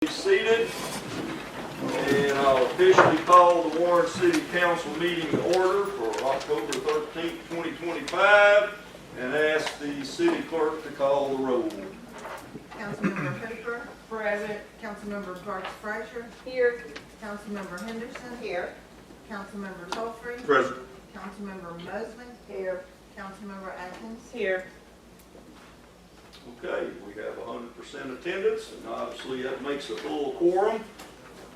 Be seated, and I'll officially call the Warren City Council meeting to order for October 13th, 2025, and ask the city clerk to call the roll. Councilmember Hooper. Present. Councilmember Parks Frazier. Here. Councilmember Henderson. Here. Councilmember Tolfree. Present. Councilmember Mosley. Here. Councilmember Atkins. Here. Okay, we have 100% attendance, and obviously that makes a full quorum.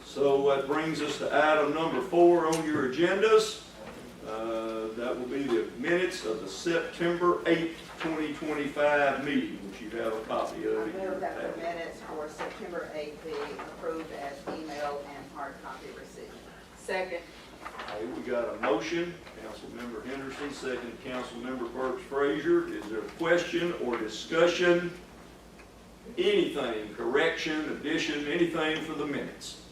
So that brings us to item number 4 on your agendas. That will be the minutes of the September 8th, 2025 meeting, which you have a copy I of. in your move that the packet. minutes for September 8th be approved as email and hard copy received. Second. Okay, we got a motion, Councilmember Henderson, second Councilmember Parks Frazier. Is there a question or discussion? Anything, correction, addition, anything for the minutes?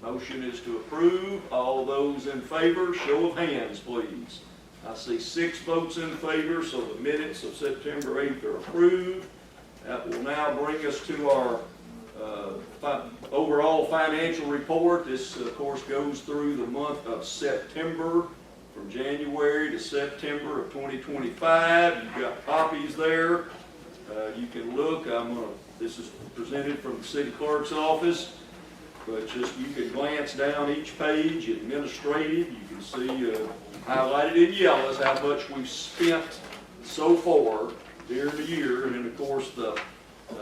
Motion is to approve. All those in favor, show of hands, please. I see 6 votes in favor, so the minutes of September 8th are approved. That will now bring us to our overall financial report. This, of course, goes through the month of September, from January to September of 2025. You've got copies there. You can look. This is presented from the city clerk's office, but just you can glance down each page. Administrative, you can see highlighted in yellow is how much we've spent so far during the year, and then of course the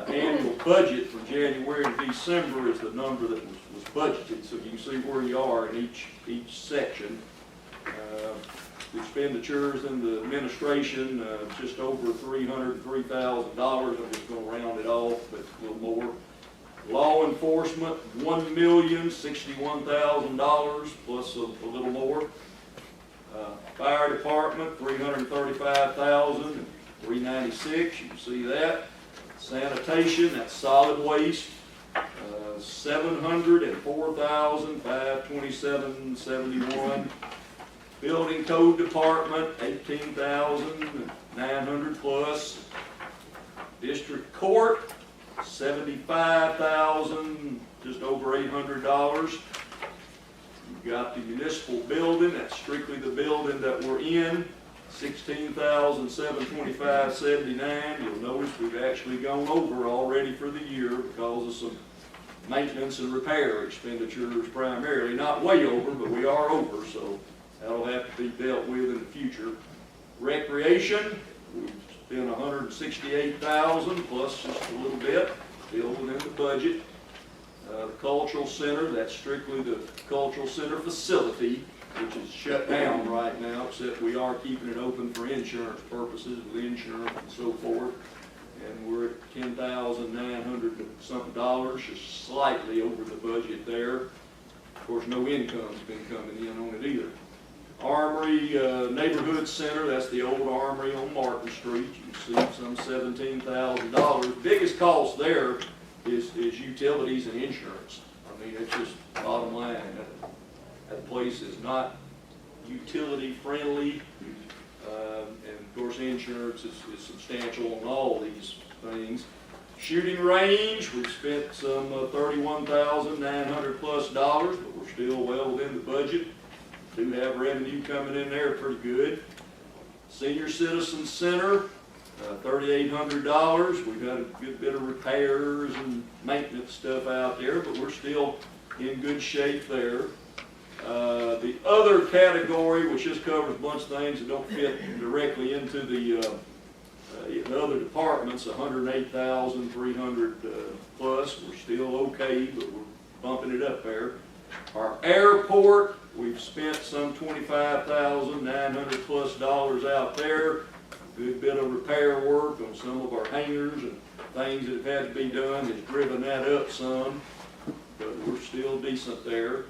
annual budget from January to December is the number that was budgeted, so you can see where you are in each section. The expenditures in the administration, just over $303,000. I'm just going to round it off, but a little more. Law enforcement, $1,061,000 plus a little more. Fire department, $335,396. You can see that. Sanitation, that's solid waste, $704,527.71. Building code department, $18,900 plus. District court, $75,000, just over $800. You've got the municipal building, that's strictly the building that we're in, $16,725.79. You'll notice we've actually gone over already for the year because of some maintenance and repair expenditures primarily. Not way over, but we are over, so that'll have to be dealt with in the future. Recreation, we've spent $168,000 plus just a little bit, still within the budget. The cultural center, that's strictly the cultural center facility, which is shut down right now, except we are keeping it open for insurance purposes, with insurance and so forth. And we're at $10,900 something, just slightly over the budget there. Of course, no income's been coming in on it either. Armory Neighborhood Center, that's the old Armory on Martin Street. You can see some $17,000. Biggest cost there is utilities and insurance. I mean, it's just bottom line. That place is not utility friendly, and of course insurance is substantial on all these things. Shooting range, we've spent some $31,900 plus, but we're still well within the budget. Do have revenue coming in there pretty good. Senior Citizen Center, $3,800. We've had a good bit of repairs and maintenance stuff out there, but we're still in good shape there. The other category, which just covers a bunch of things that don't fit directly into the other departments, $108,300 plus. We're still okay, but we're bumping it up there. Our airport, we've spent some $25,900 plus out there. Good bit of repair work on some of our hangars and things that have had to be done has driven that up some, but we're still decent there.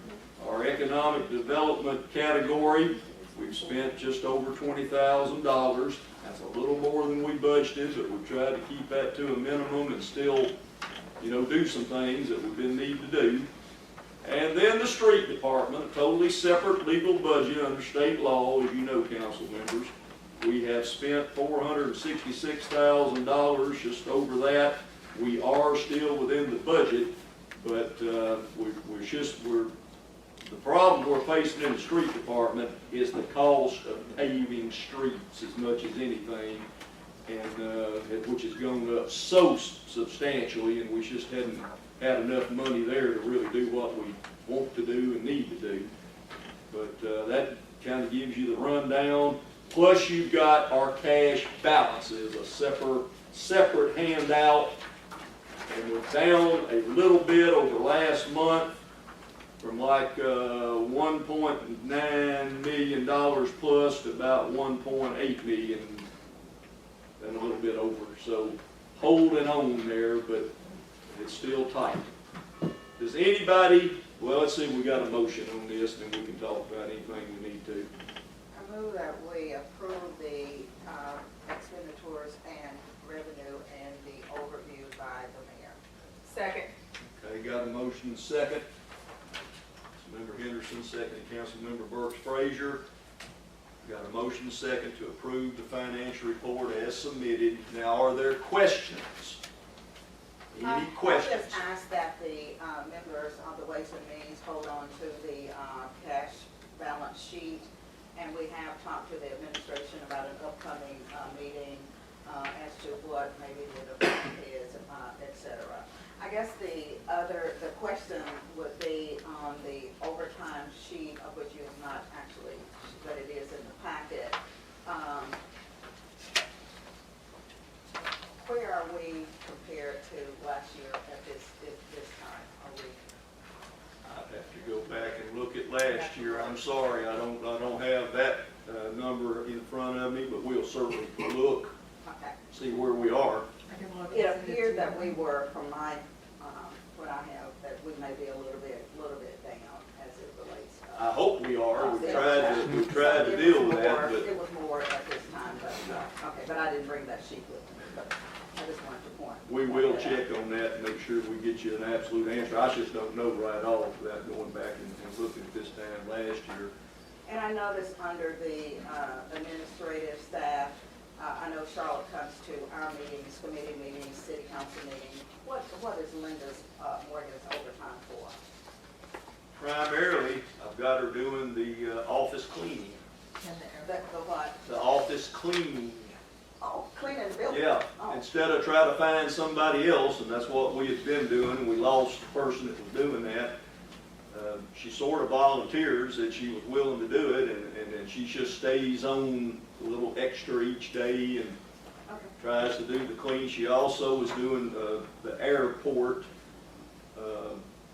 Our economic development category, we've spent just over $20,000. That's a little more than we budgeted, but we've tried to keep that to a minimum and still, do some things that we've been need to do. And then the street department, a totally separate legal budget under state law, as you know, council members. We have spent $466,000, just over that. We are still within the budget, but the problem we're facing in the street department is the cost of paving streets as much as anything, and which has gone up so substantially, and we just hadn't had enough money there to really do what we want to do and need to do. But that kind of gives you the rundown. Plus, you've got our cash balances, a separate handout, and we're down a little bit over last month from like $1.9 million plus to about 1.8 million and a little bit over. So holding on there, but it's still tight. Does anybody, well, let's see, we got a motion on this, and then we can talk about anything we need to. I move that we approve the expenditures and revenue and the overview by the mayor. Second. Okay, got a motion second. Member Henderson, second. Councilmember Burks Frazier. Got a motion second to approve the financial report as submitted. Now, are there questions? Any questions? I just ask that the members of the Ways and Means hold on to the cash balance sheet. And we have talked to the administration about an upcoming meeting as to what maybe the department is, et cetera. I guess the question would be on the overtime sheet, of which you have not actually, but it is in the packet. Where are we compared to last year at this time? Are we? I'd have to go back and look at last year. I'm sorry, I don't have that number in front of me, but we'll certainly look, Okay. see where we are. I can look It and send appeared to that you. we were, from my, what I have, that we may be a little bit down as it relates. I hope we are. We've It tried to was deal with more- that, but It was more at this time, but, okay, but I didn't bring that sheet with me, but I just wanted to point. we will that out. check on that and make sure we get you an absolute answer. I just don't know right off without going back and looking at this time last year. And I noticed under the administrative staff, I know Charlotte comes to our meetings, committee meetings, city council meetings. What is Linda's Morgan's overtime for? Primarily, I've got her doing the office cleaning. In there. The what? The office cleaning. Oh, cleaning the building? Yeah, Oh. instead of try to find somebody else, and that's what we had been doing, and we lost the person that was doing that. She sort of volunteers that she was willing to do it, and then she just stays on a little extra each day and Okay. tries to do the clean. She also is doing the airport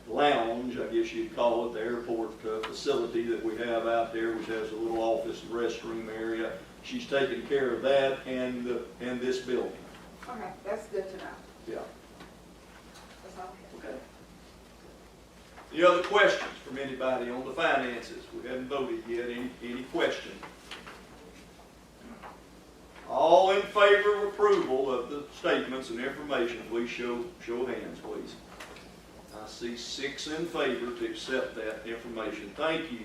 lounge, I guess you'd call it, the airport facility that we have out there, which has a little office and restroom area. She's taking care of that and this building. Okay, that's good to know. Yeah. That's all I have. Okay. Any other questions from anybody on the finances? We haven't voted yet. Any questions? All in favor of approval of the statements and information, please show of hands, please. I see 6 in favor to accept that information. Thank you.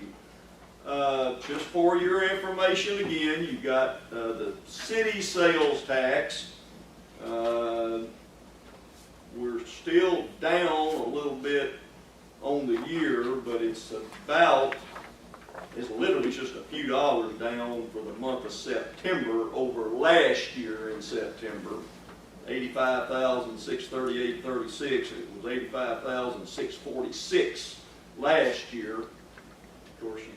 Just for your information again, you've got the city sales tax. We're still down a little bit on the year, but it's literally just a few dollars down for the month of September over last year in September. 85,638.36. It was 85,646 last year. Of course, you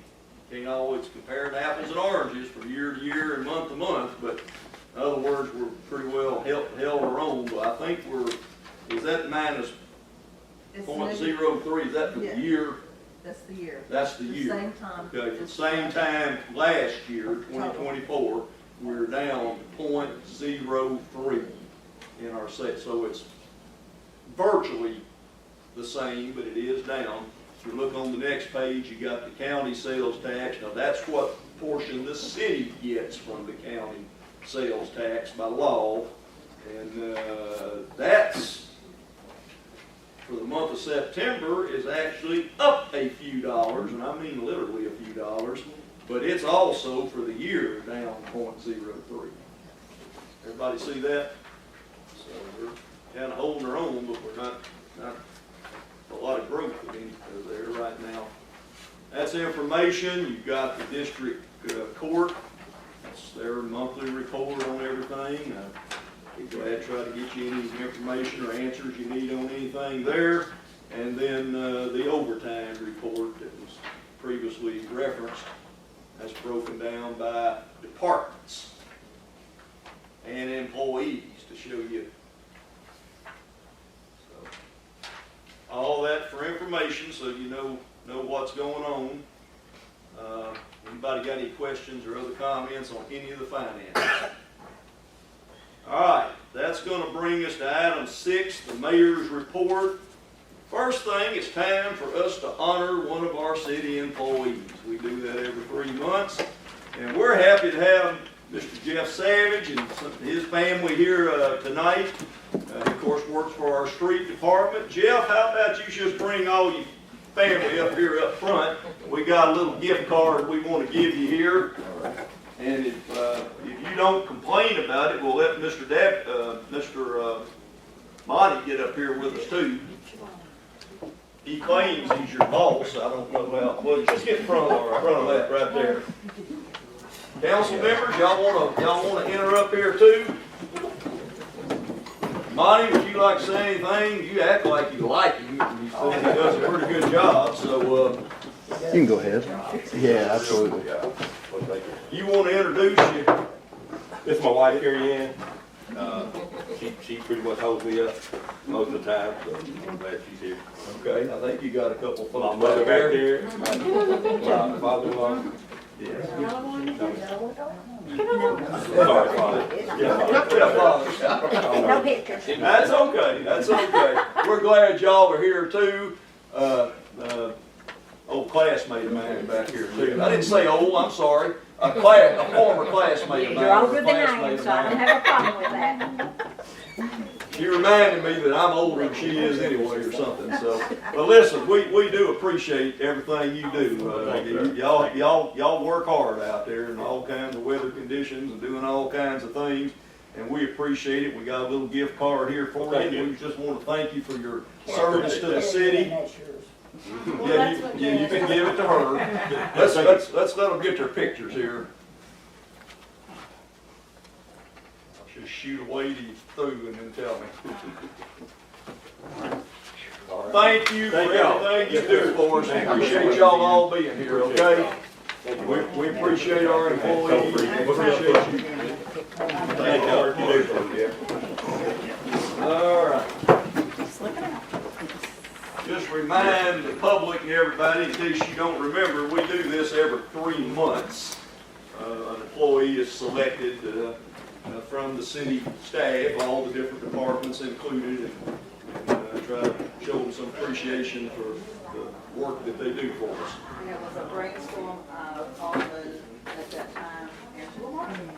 can't always compare apples and oranges from year to year and month to month, but in other words, we're pretty well held our own. But I think is that minus It's 0.03? Is that for the Yeah. year? That's the year. That's the year. Same time. Okay, at the same time last year, 2024, we were down 0.03 in our set. So it's virtually the same, but it is down. If you look on the next page, you got the county sales tax. Now that's what portion the city gets from the county sales tax by law. And that's, for the month of September, is actually up a few dollars, and I mean literally a few dollars, but it's also for the year down 0.03. Everybody see that? So we're kind of holding their own, but we're not a lot of growth there right now. That's information. You've got the district court. That's their monthly report on everything. Be glad to try to get you any information or answers you need on anything there. And then the overtime report that was previously referenced, that's broken down by departments and employees to show you. So, all that for information so you know what's going on. Anybody got any questions or other comments on any of the finances? All right, that's going to bring us to item 6, the mayor's report. First thing, it's time for us to honor one of our city employees. We do that every 3 months, and we're happy to have Mr. Jeff Savage and his family here tonight. He, of course, works for our street department. Jeff, how about you just bring all your family up here up front? We got a little gift card we want to give you here. And if you don't complain about it, we'll let Mr. Monty get up here with us too. He claims he's your boss. I don't know how. Well, just get in front of that right there. Council members, y'all wanna enter up here too? Monty, would you like to say anything? You act like you like him. You think he does a pretty good job. So You can go ahead. Yeah, absolutely. you want to introduce you? This is my wife, Carrie Ann. She pretty much holds me up most of the time, so I'm glad she's here. Okay, I think you got a couple My folks mother back back there. there, my father-in-law. Yes. Sorry, father. Yeah, No pictures. that's okay, that's okay. We're glad y'all are here too. Old classmate of mine back here too. I didn't say old, I'm sorry. A former classmate of mine. You're older than I Classmate am, of so I don't mine. have a problem with that. She reminded me that I'm older than she is anyway or something, so. But listen, we do appreciate everything you do. Y'all work hard out there in all kinds of weather conditions and doing all kinds of things. And we appreciate it. We got a little gift card here for Thank you. you. We just want to thank you for your service to the city. Yeah, you can give it to her. Let's let them get their pictures here. I'll just shoot away through and then tell me. Thank you for everything you do for us. We appreciate y'all all being here, okay? We appreciate our employees. We appreciate you. Thank you. All right. Just remind the public and everybody, in case you don't remember, we do this every 3 months. An employee is selected from the city staff, all the different departments included, and try to show them some appreciation for the work that they do for us. And it was a brainstorm often at that time.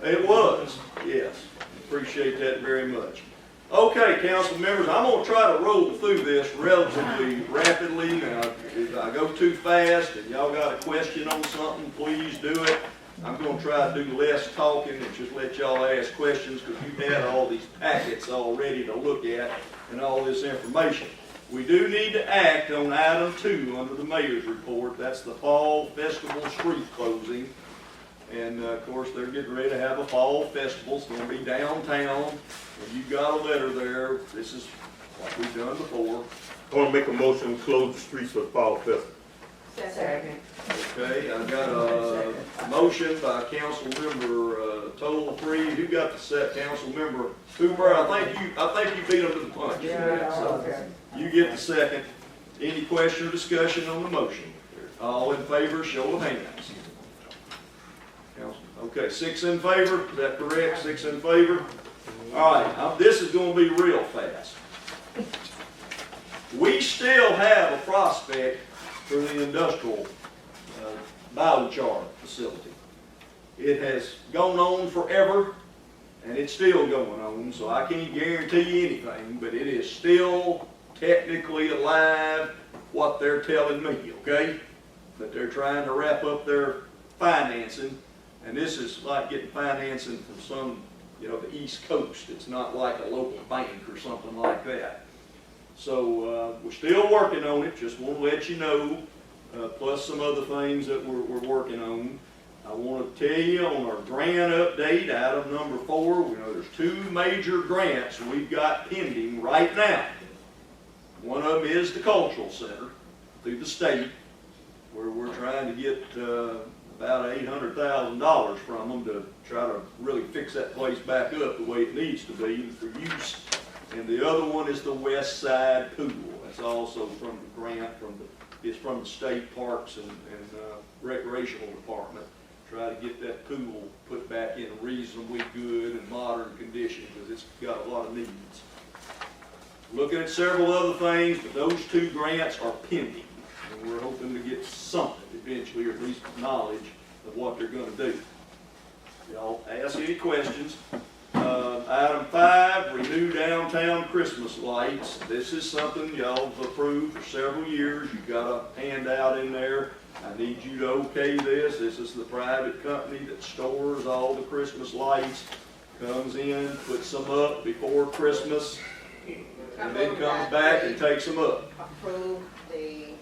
It was, yes. Appreciate that very much. Okay, council members, I'm going to try to roll through this relatively rapidly. Now, if I go too fast and y'all got a question on something, please do it. I'm going to try to do less talking and just let y'all ask questions because you've had all these packets already to look at and all this information. We do need to act on item 2 under the mayor's report. That's the fall festival street closing. And of course, they're getting ready to have a fall festival. It's going to be downtown. And you've got a letter there. This is like we've done before. I want to make a motion to close the streets for the fall festival. Second. Okay, I've got a motion by Councilmember Toll-Free. Who got the set? Councilmember Hoover. I think you beat him to the punch. So you get the second. Any question or discussion on the motion? All in favor, show of hands. Okay, 6 in favor. Is that correct? 6 in favor. All right, this is going to be real fast. We still have a prospect for the industrial biochar facility. It has gone on forever, and it's still going on, so I can't guarantee you anything, but it is still technically alive, what they're telling me, okay? But they're trying to wrap up their financing, and this is like getting financing from some the East Coast. It's not like a local bank or something like that. So, we're still working on it, just want to let you know, plus some other things that we're working on. I want to tell you on our grant update, item number 4, we know there's 2 major grants we've got pending right now. One of them is the Cultural Center through the state, where we're trying to get about $800,000 from them to try to really fix that place back up the way it needs to be for use. And the other one is the West Side Pool. That's also from the grant it's from the state parks and recreational department. Try to get that pool put back in reasonably good and modern condition because it's got a lot of needs. Looking at several other things, but those 2 grants are pending. And we're hoping to get something eventually, or at least knowledge of what they're going to do. Y'all ask any questions. Item 5, renew downtown Christmas lights. This is something y'all have approved for several years. You've got a handout in there. I need you to okay this. This is the private company that stores all the Christmas lights, comes in, puts them up before Christmas, and then comes back and takes them up. Approve the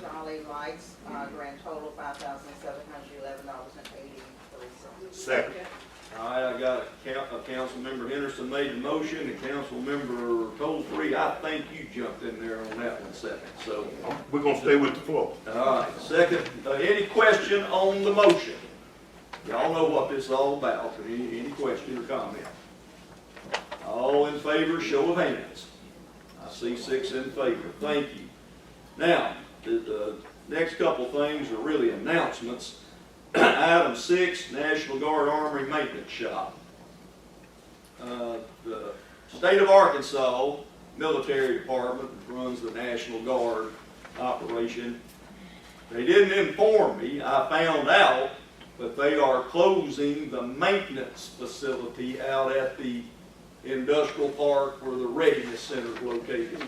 Jolly Lights, grand total $5,711.83. Second. All right, I got Councilmember Henderson made the motion, and Councilmember Toll-Free, I think you jumped in there on that one second, so. We're gonna stay with the floor. All right, second, any question on the motion? Y'all know what this is all about, any question or comment? All in favor, show of hands. I see 6 in favor, thank you. Now, the next couple things are really announcements. Item 6, National Guard Armory Maintenance Shop. The state of Arkansas Military Department runs the National Guard operation. They didn't inform me. I found out that they are closing the maintenance facility out at the industrial park where the Readiness Center is located.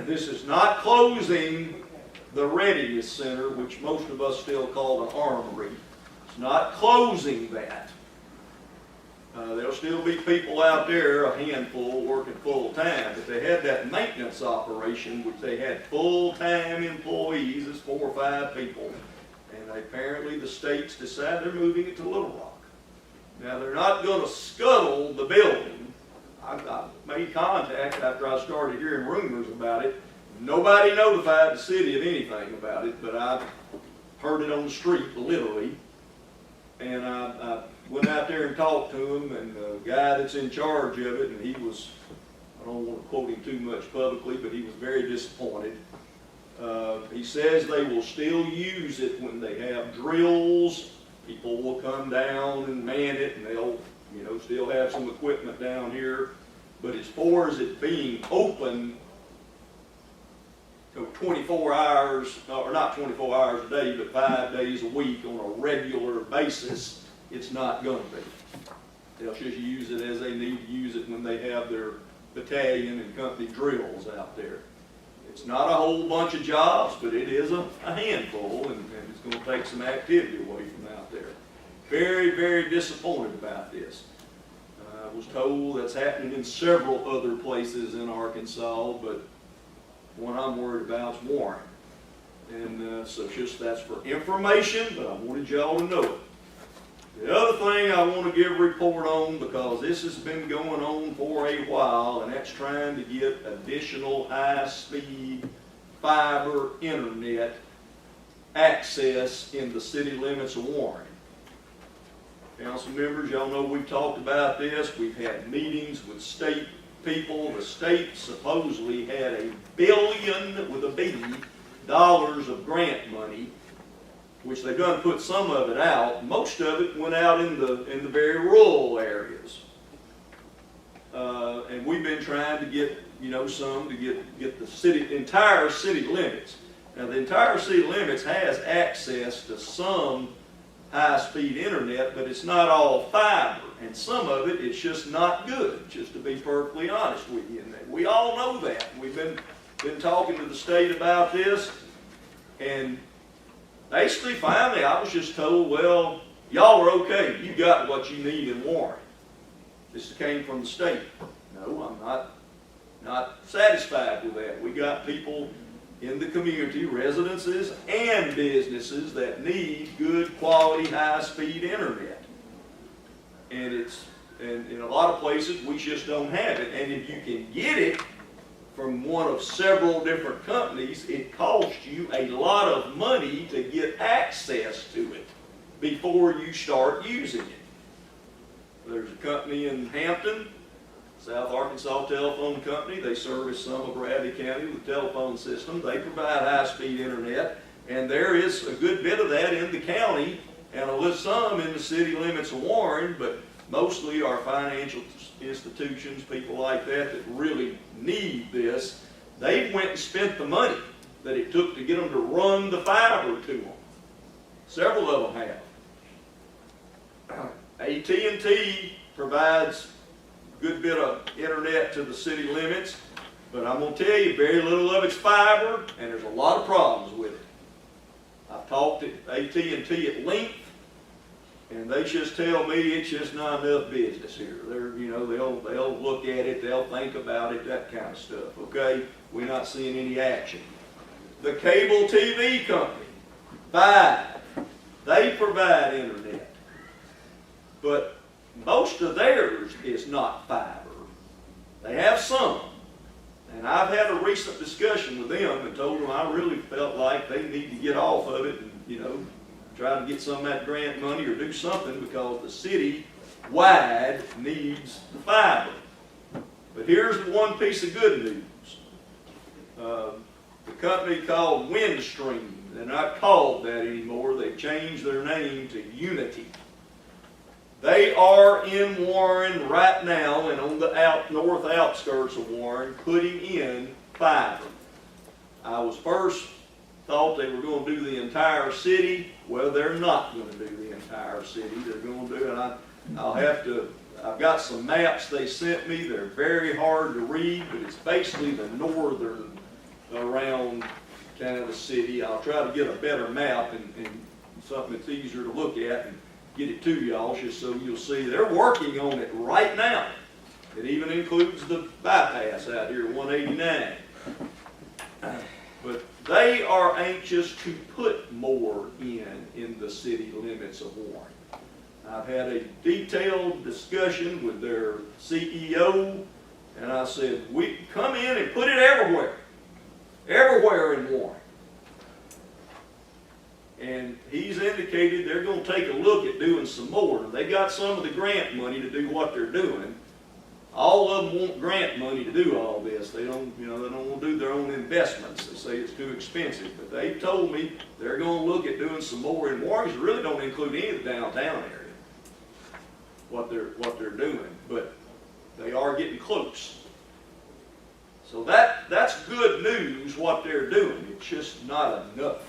This is not closing the Readiness Center, which most of us still call the Armory. It's not closing that. There'll still be people out there, a handful, working full-time, but they had that maintenance operation, which they had full-time employees, it's 4 or 5 people, and apparently the states decided they're moving it to Little Rock. Now, they're not going to scuttle the building. I made contact after I started hearing rumors about it. Nobody notified the city of anything about it, but I heard it on the street, literally. And I went out there and talked to him, and the guy that's in charge of it, and he was, I don't want to quote him too much publicly, but he was very disappointed. He says they will still use it when they have drills. People will come down and man it, and they'll, still have some equipment down here. But as far as it being open, 24 hours, or not 24 hours a day, but 5 days a week on a regular basis, it's not going to be. They'll just use it as they need to use it when they have their battalion and company drills out there. It's not a whole bunch of jobs, but it is a handful, and it's going to take some activity away from out there. Very, very disappointed about this. I was told that's happening in several other places in Arkansas, but one I'm worried about is Warren. And so that's for information, but I wanted y'all to know it. The other thing I want to give a report on, because this has been going on for a while, and that's trying to get additional high-speed fiber internet access in the city limits of Warren. Council members, y'all know we've talked about this. We've had meetings with state people. The state supposedly had $1 billion with a B dollars of grant money, which they've done put some of it out. Most of it went out in the very rural areas. And we've been trying to get, some to get the entire city limits. Now the entire city limits has access to some high-speed internet, but it's not all fiber, and some of it, it's just not good, just to be perfectly honest with you. And we all know that. We've been talking to the state about this, and basically, finally, I was just told, well, y'all are okay. You got what you need in Warren. this came from the state. No, I'm not satisfied with that. We got people in the community, residences and businesses, that need good quality, high-speed internet. And and in a lot of places, we just don't have it. And if you can get it from one of several different companies, it costs you a lot of money to get access to it before you start using it. There's a company in Hampton, South Arkansas Telephone Company. They service some of Bradley County with a telephone system. They provide high-speed internet, and there is a good bit of that in the county, and some in the city limits of Warren, but mostly our financial institutions, people like that really need this. They went and spent the money that it took to get them to run the fiber to them. Several of them have. AT&T provides a good bit of internet to the city limits, but I'm going to tell you, very little of it's fiber, and there's a lot of problems with it. I've talked to AT&T at length, and they just tell me it's just not enough business here. They'll look at it, they'll think about it, that kind of stuff. Okay, we're not seeing any action. The cable TV company, Five, they provide internet, but most of theirs is not fiber. They have some, and I've had a recent discussion with them and told them I really felt like they need to get off of it and try to get some of that grant money or do something, because the city wide needs the fiber. But here's the one piece of good news. The company called Windstream, they're not called that anymore. They've changed their name to Unity. They are in Warren right now and on the north outskirts of Warren putting in fiber. I was first thought they were going to do the entire city. Well, they're not going to do the entire city. They're going to do, and I've got some maps they sent me. They're very hard to read, but it's basically the northern around kind of the city. I'll try to get a better map and something that's easier to look at and get it to y'all just so you'll see. They're working on it right now. It even includes the bypass out here, 189. But they are anxious to put more in the city limits of Warren. I've had a detailed discussion with their CEO, and I said, we come in and put it everywhere in Warren. And he's indicated they're going to take a look at doing some more. They got some of the grant money to do what they're doing. All of them want grant money to do all this. They don't want to do their own investments. They say it's too expensive. But they told me they're going to look at doing some more in Warren. It really don't include any of the downtown area, what they're doing. But they are getting close. So that's good news what they're doing. It's just not enough.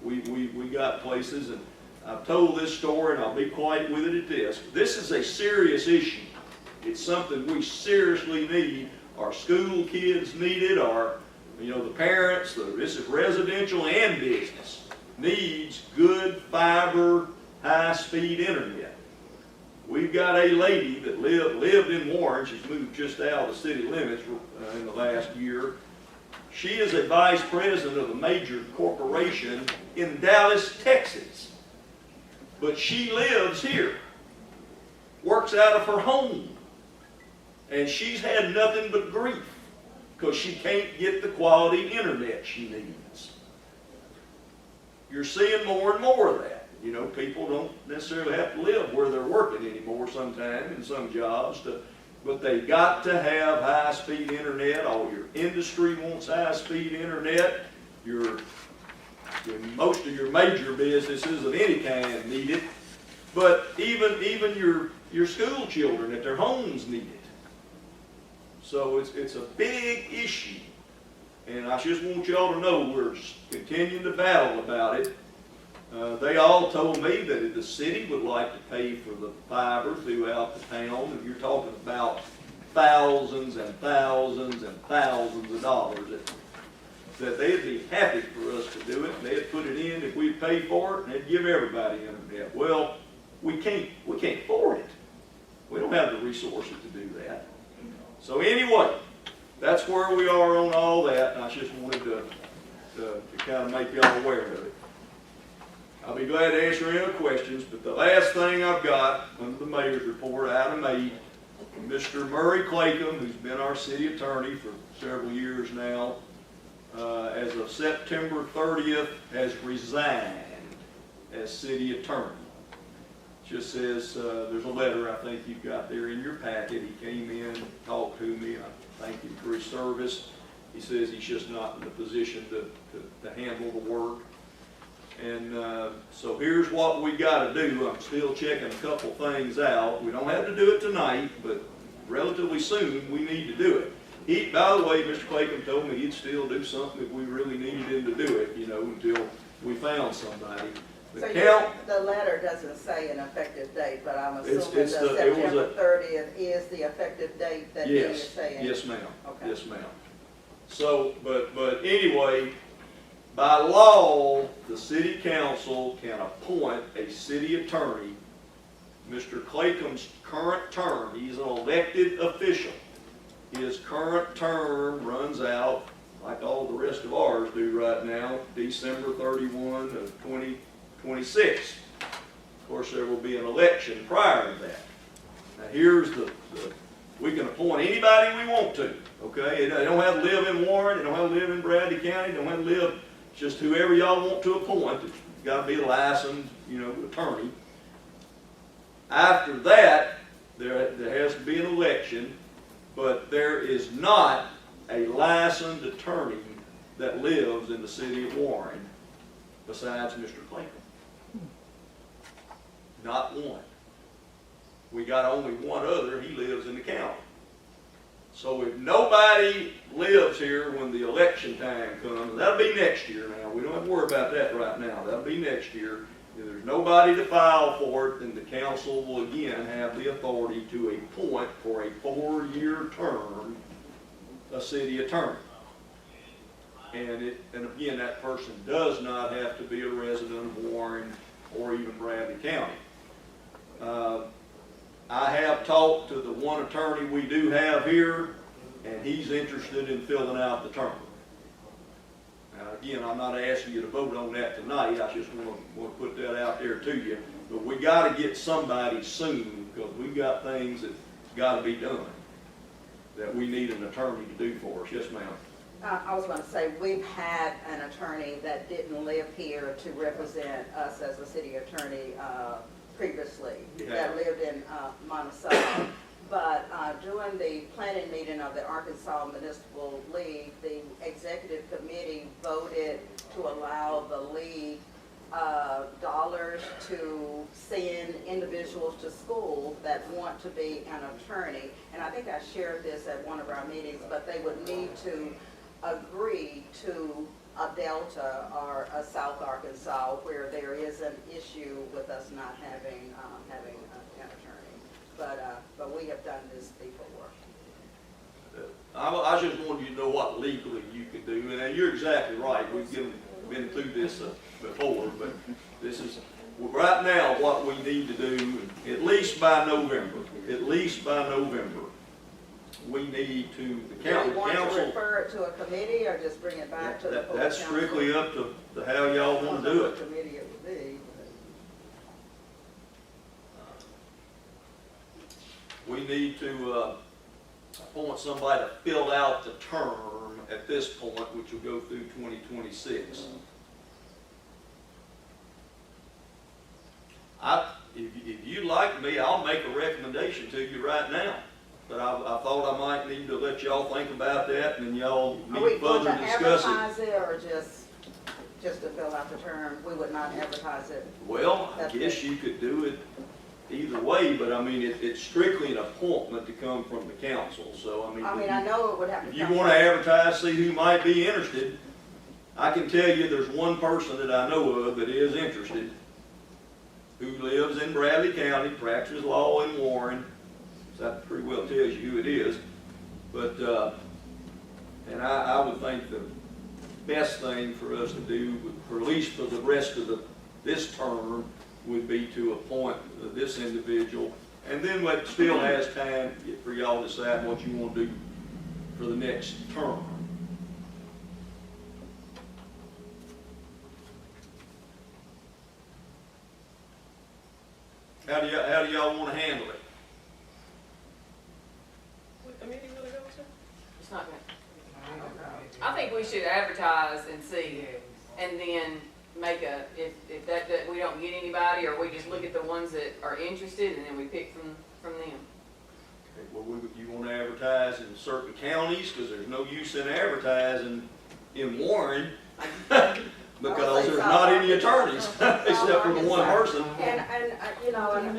We got places, and I've told this story, and I'll be quiet with it at this. This is a serious issue. It's something we seriously need. Our school kids need it. The parents. This is residential and business needs good fiber, high-speed internet. We've got a lady that lived in Warren. She's moved just out of the city limits in the last year. She is a vice president of a major corporation in Dallas, Texas. But she lives here, works out of her home. And she's had nothing but grief because she can't get the quality internet she needs. You're seeing more and more of that. People don't necessarily have to live where they're working anymore sometimes in some jobs, but they got to have high-speed internet. All your industry wants high-speed internet. Most of your major businesses of any kind need it, but even your school children at their homes need it. So it's a big issue, and I just want y'all to know we're continuing to battle about it. They all told me that the city would like to pay for the fiber throughout the town, and you're talking about thousands and thousands and thousands of dollars that they'd be happy for us to do it, and they'd put it in if we'd pay for it, and they'd give everybody internet. Well, we can't afford it. We don't have the resources to do that. So anyway, that's where we are on all that, and I just wanted to kind of make y'all aware of it. I'll be glad to answer any questions, but the last thing I've got under the mayor's report, item 8, Mr. Murray Claycomb, who's been our city attorney for several years now, as of September 30th, has resigned as city attorney. Just says, there's a letter I think you've got there in your packet. He came in, talked to me, I thanked him for his service. He says he's just not in the position to handle the work. And so here's what we got to do. I'm still checking a couple things out. We don't have to do it tonight, but relatively soon we need to do it. By the way, Mr. Claycomb told me he'd still do something if we really needed him to do it, until we found somebody. So Count, the letter doesn't say an effective date, but I'm It's- assuming it's the the- it was September a- 30th is the effective date that he is yes, saying? yes ma'am, Okay. yes ma'am. So, but anyway, by law, the city council can appoint a city attorney. Mr. Claycomb's current term, he's an elected official. His current term runs out, like all the rest of ours do right now, December 31 of 2026. Of course, there will be an election prior to that. Now, here's we can appoint anybody we want to, okay? They don't have to live in Warren, they don't have to live in Bradley County, they don't have to live, just whoever y'all want to appoint. It's got to be a licensed, attorney. After that, there has to be an election, but there is not a licensed attorney that lives in the city of Warren besides Mr. Claycomb. Not one. We got only one other, he lives in the county. So if nobody lives here when the election time comes, that'll be next year now. We don't have to worry about that right now. That'll be next year. If there's nobody to file for it, then the council will again have the authority to appoint for a 4-year term a city attorney. And again, that person does not have to be a resident of Warren or even Bradley County. I have talked to the one attorney we do have here, and he's interested in filling out the term. Now, again, I'm not asking you to vote on that tonight. I just want to put that out there to you. But we got to get somebody soon, because we've got things that's got to be done that we need an attorney to do for us. Yes, ma'am. I was going to say, we've had an attorney that didn't live here to represent us as a city attorney previously, that lived in Monticello. But during the planning meeting of the Arkansas Municipal League, the executive committee voted to allow the league dollars to send individuals to school that want to be an attorney. And I think I shared this at one of our meetings, but they would need to agree to a Delta or a South Arkansas where there is an issue with us not having an attorney. But we have done this before. I just wanted you to know what legally you could do, and you're exactly right. We've been through this before, but this is right now what we need to do. At least by November, we need to the Do you want to council. refer it to a committee or just bring it back to the full That's council? strictly up to how y'all want to do it. What committee it would be. We need to appoint somebody to fill out the term at this point, which will go through 2026. If you like me, I'll make a recommendation to you right now. But I thought I might need to let y'all think about that, and then y'all Are we meet going further to and discuss it. advertise it or just to fill out the term? We would not advertise it. Well, I guess you could do it either way, but I mean, it's strictly an appointment to come from the council, so I mean. I know it would have to If you come. want to advertise, see who might be interested, I can tell you there's one person that I know of that is interested, who lives in Bradley County, practices law in Warren. So that pretty well tells you who it is. But, and I would think the best thing for us to do, or at least for the rest of this term, would be to appoint this individual And then it still has time for y'all to decide what you want to do for the next term. How do y'all want to handle it? What committee will it go to? It's not gonna. I think we should advertise and see, and then make if that we don't get anybody, or we just look at the ones that are interested, and then we pick from them. Okay, well, you want to advertise in certain counties, because there's no use in advertising in Warren, because there's not any attorneys, except for the one person. And you know, and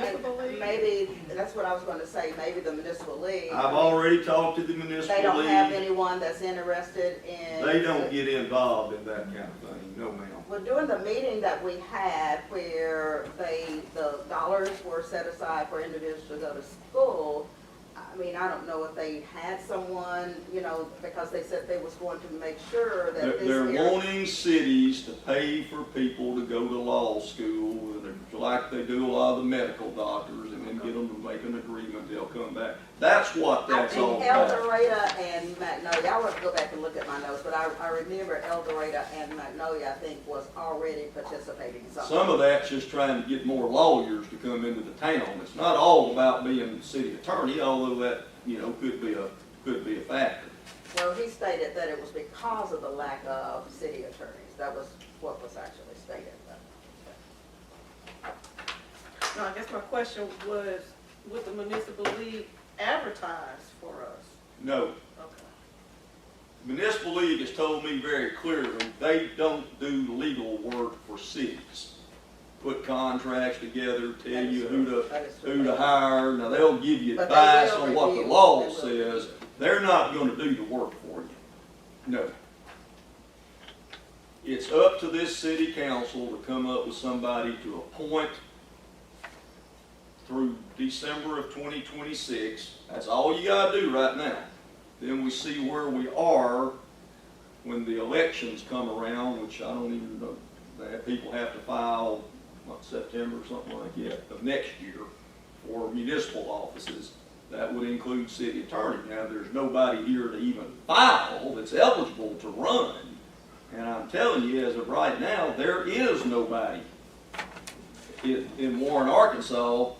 maybe, that's what I was gonna say, maybe the municipal league. I've already talked to the municipal They don't have league. anyone that's interested in. They don't get involved in that kind of thing, no ma'am. Well, during the meeting that we had where the dollars were set aside for individuals to go to school, I mean, I don't know if they had someone, you know, because they said they was going to make sure that this They're area. wanting cities to pay for people to go to law school, like they do a lot of the medical doctors, and then get them to make an agreement, they'll come back. That's what I that's all think about. El Dorado and Magnolia, I would have to go back and look at my notes, but I remember El Dorado and Magnolia, I think, was already participating in something. Some of that's just trying to get more lawyers to come into the town. It's not all about being the city attorney, although that, you know, could be a factor. Well, he stated that it was because of the lack of city attorneys. That was what was actually stated. No, I guess my question was, would the municipal league advertise for us? No. Okay. Municipal League has told me very clearly, they don't do legal work for cities. Put contracts together, tell you who to hire. Now, they'll give you But they advice will on what the review. law They will says. review. They're not gonna do the work for you. No. It's up to this city council to come up with somebody to appoint through December of 2026. That's all you gotta do right now. Then we see where we are when the elections come around, which I don't even know, that people have to file, what, September or something like that, of next year for municipal offices. That would include city attorney. Now, there's nobody here to even file that's eligible to run. And I'm telling you, as of right now, there is nobody in Warren, Arkansas,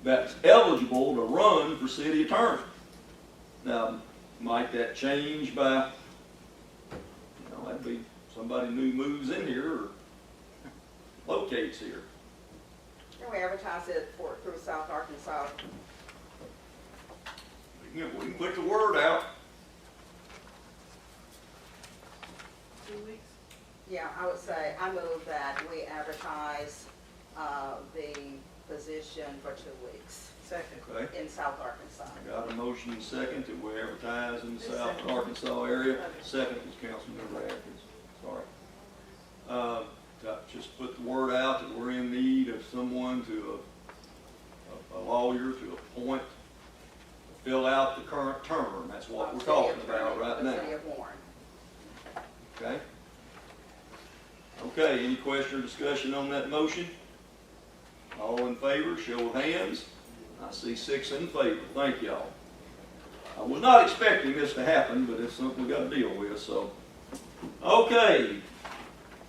that's eligible to run for city attorney. Now, might that change by, you know, that'd be somebody new moves in here or locates here. And we advertise it through South Arkansas. We can put the word out. 2 weeks? Yeah, I would say, I move that we advertise the position for 2 weeks Second. Okay. in South Arkansas. I got a motion and second that we advertise in the South Arkansas area. Second was Councilmember Atkins. Sorry. Just put the word out that we're in need of someone a lawyer to appoint, to fill out the current term. That's what we're talking about right now. The city of Warren. Okay? Okay, any question or discussion on that motion? All in favor, show of hands. I see 6 in favor. Thank y'all. I was not expecting this to happen, but it's something we got to deal with, so. Okay.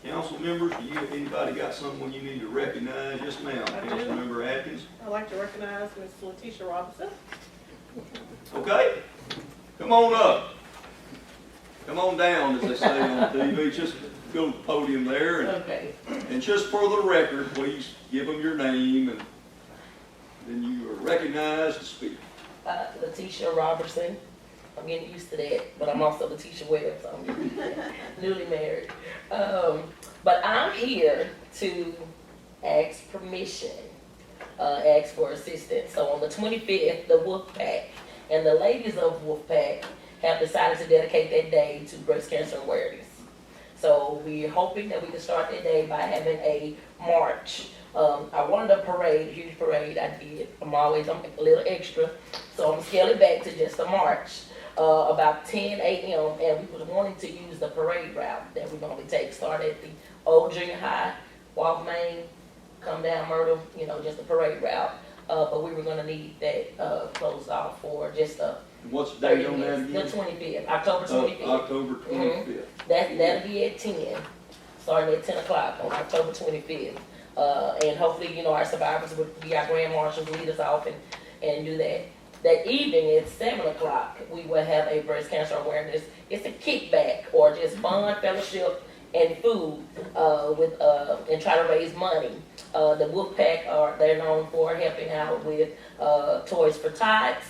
Council members, anybody got someone you need to recognize? Yes, ma'am. I do. Councilmember Atkins. I'd like to recognize Ms. Letitia Robinson. Okay? Come on up. Come on down, as they say on TV. Just go to the podium there and Okay. And just for the record, please give them your name and then you are recognized to speak. Letitia Robertson. I'm getting used to that, but I'm also Letitia Webb, so I'm newly married. But I'm here to ask permission, ask for assistance. So on the 25th, the Wolfpack and the ladies of Wolfpack have decided to dedicate that day to breast cancer awareness. So we're hoping that we can start that day by having a march. I wanted a parade, a huge parade. I did. I'm a little extra. So I'm scaling back to just a march about 10 a.m. And we were wanting to use the parade route that we normally take. Start at the old junior high, walk Main, come down Myrtle, just the parade route. but we were gonna need that, closed off for just a And what's the 30 date on that minutes, the again? 25th, October 25th. October 25th. That'll be at 10, starting at 10 o'clock on October 25th. And hopefully, you know, our survivors would be our grand marshals, lead us off and do that. That evening at 7 o'clock, we will have a breast cancer awareness. It's a kickback or just fun, fellowship, and food and try to raise money. The Wolf Pack they're known for helping out with Toys for Tots.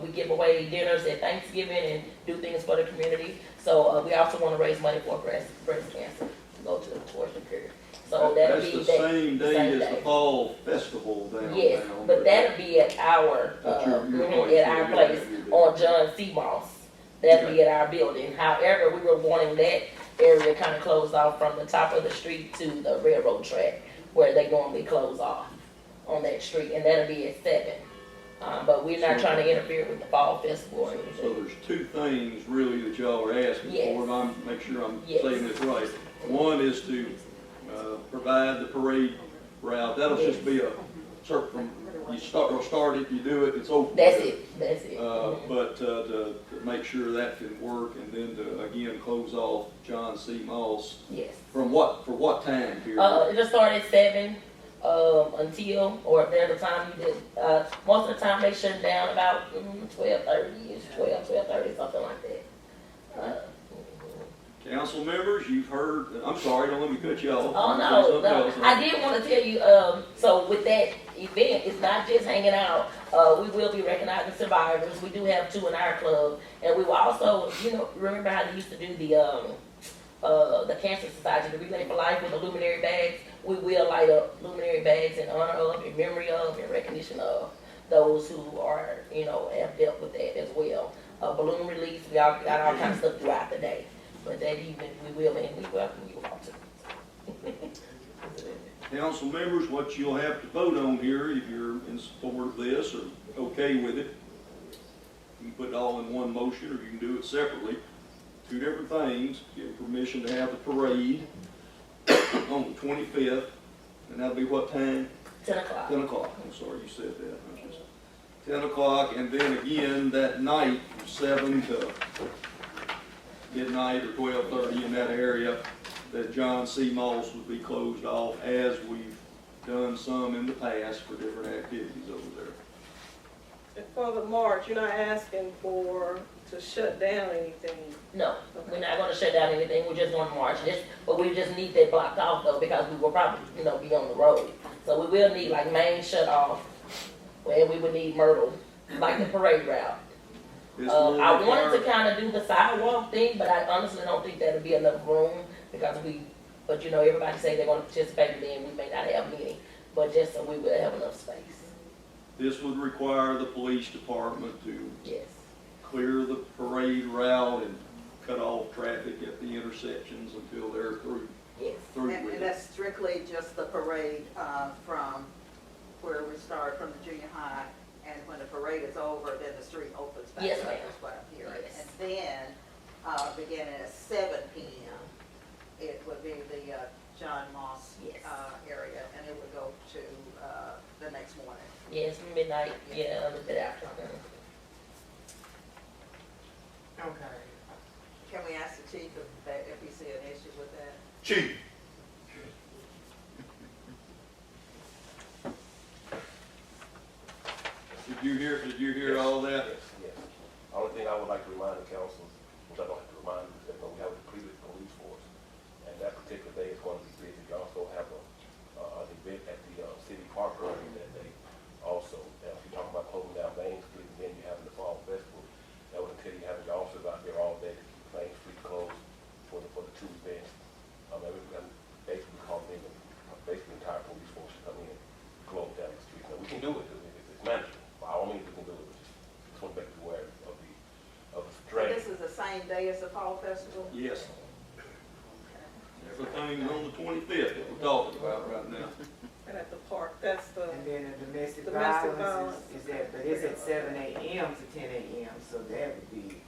We give away dinners at Thanksgiving and do things for the community. So we also want to raise money for breast cancer. Go to the abortion period. So that'll That's be the that same day same as day. the fall festival downtown. Yes, but that'll be at our At your at our place on John C. Moss. That'll be at our building. However, we were wanting that area kind of closed off from the top of the street to the railroad track where they normally close off on that street, and that'll be at 7. But we're not trying to interfere with the fall festival or So anything. there's two things really that y'all are asking Yes. for, and I'm, make sure I'm Yes. saying this right. One is to, provide the parade route. That'll just be a, from, you start it, you do it, it's over. That's it. But to make sure that can work, and then to, again, close off John C. Moss, Yes. for what time period? It'll start at 7 until, or if there's a time you did, most of the time they shut down about 12:30, 12:30, something like that. Council members, you've heard, I'm sorry, don't let me cut you off. Oh, no. I did want to tell you, so with that event, it's not just hanging out. We will be recognizing survivors. We do have 2 in our club. And we will also, you know, remember how they used to do the Cancer Society, the Relay for Life with the luminary bags? We will light up luminary bags in honor of, in memory of, in recognition of those who are, you know, have dealt with that as well. Balloon release, we all got all kinds of stuff throughout the day. But that evening, we will, and we welcome you all to. Council members, what you'll have to vote on here, if you're in support of this or okay with it, you can put it all in one motion, or you can do it separately. 2 different things. Give permission to have the parade on the 25th, and that'll be what time? 10 o'clock. 10 o'clock. I'm sorry you said that. I just- 10 o'clock, and then again that night, from 7 to midnight or 12:30 in that area, that John C. Moss would be closed off, as we've done some in the past for different activities over there. And for the march, you're not asking to shut down anything? No, we're not gonna shut down anything, we're just gonna march this, but we just need that blocked off though, because we will probably, you know, be on the road. So we will need like Main shut off, and we would need Myrtle, like the parade route. This will I wanted require- to kind of do the sidewalk thing, but I honestly don't think that'll be enough room, because but you know, everybody say they're gonna participate, and then we may not have many, but just so we will have enough space. This would require the police department to Yes, clear the parade route and cut off traffic at the intersections until they're through yes. with And it. that's strictly just the parade from where we start from the junior high, and when the parade is over, then the street opens back Yes, up, ma'am. is what I'm hearing. Yes. And then, beginning at 7 p.m., it would be the John Moss Yes. area, and it would go to the next morning. Yes, midnight, yeah, a little bit after. Okay. Can we ask the chief if he see an issue with that? Chief. Did you hear all that? Yes, yes. Only thing I would like to remind the council, which I don't have to remind you, is that we have a depleted police force. And that particular day is going to be busy. We also have an event at the city park early that day also. Now, if you're talking about closing down Main Street, and then you're having the fall festival, that would entail you having your officers out there all day to keep Main Street closed for the 2 events. Basically calling in, basically the entire police force to come in, close down the street. Now, we can do it, it's manageable. By all means, we can do it, but just want to make you aware of the And strength. this is the same day as the fall festival? Yes. Everything's on the 25th that we're talking about right now. And at the park, that's the, And then the domestic Domestic violence violence. is at, but it's at 7 a.m. to 10 a.m., so that would be,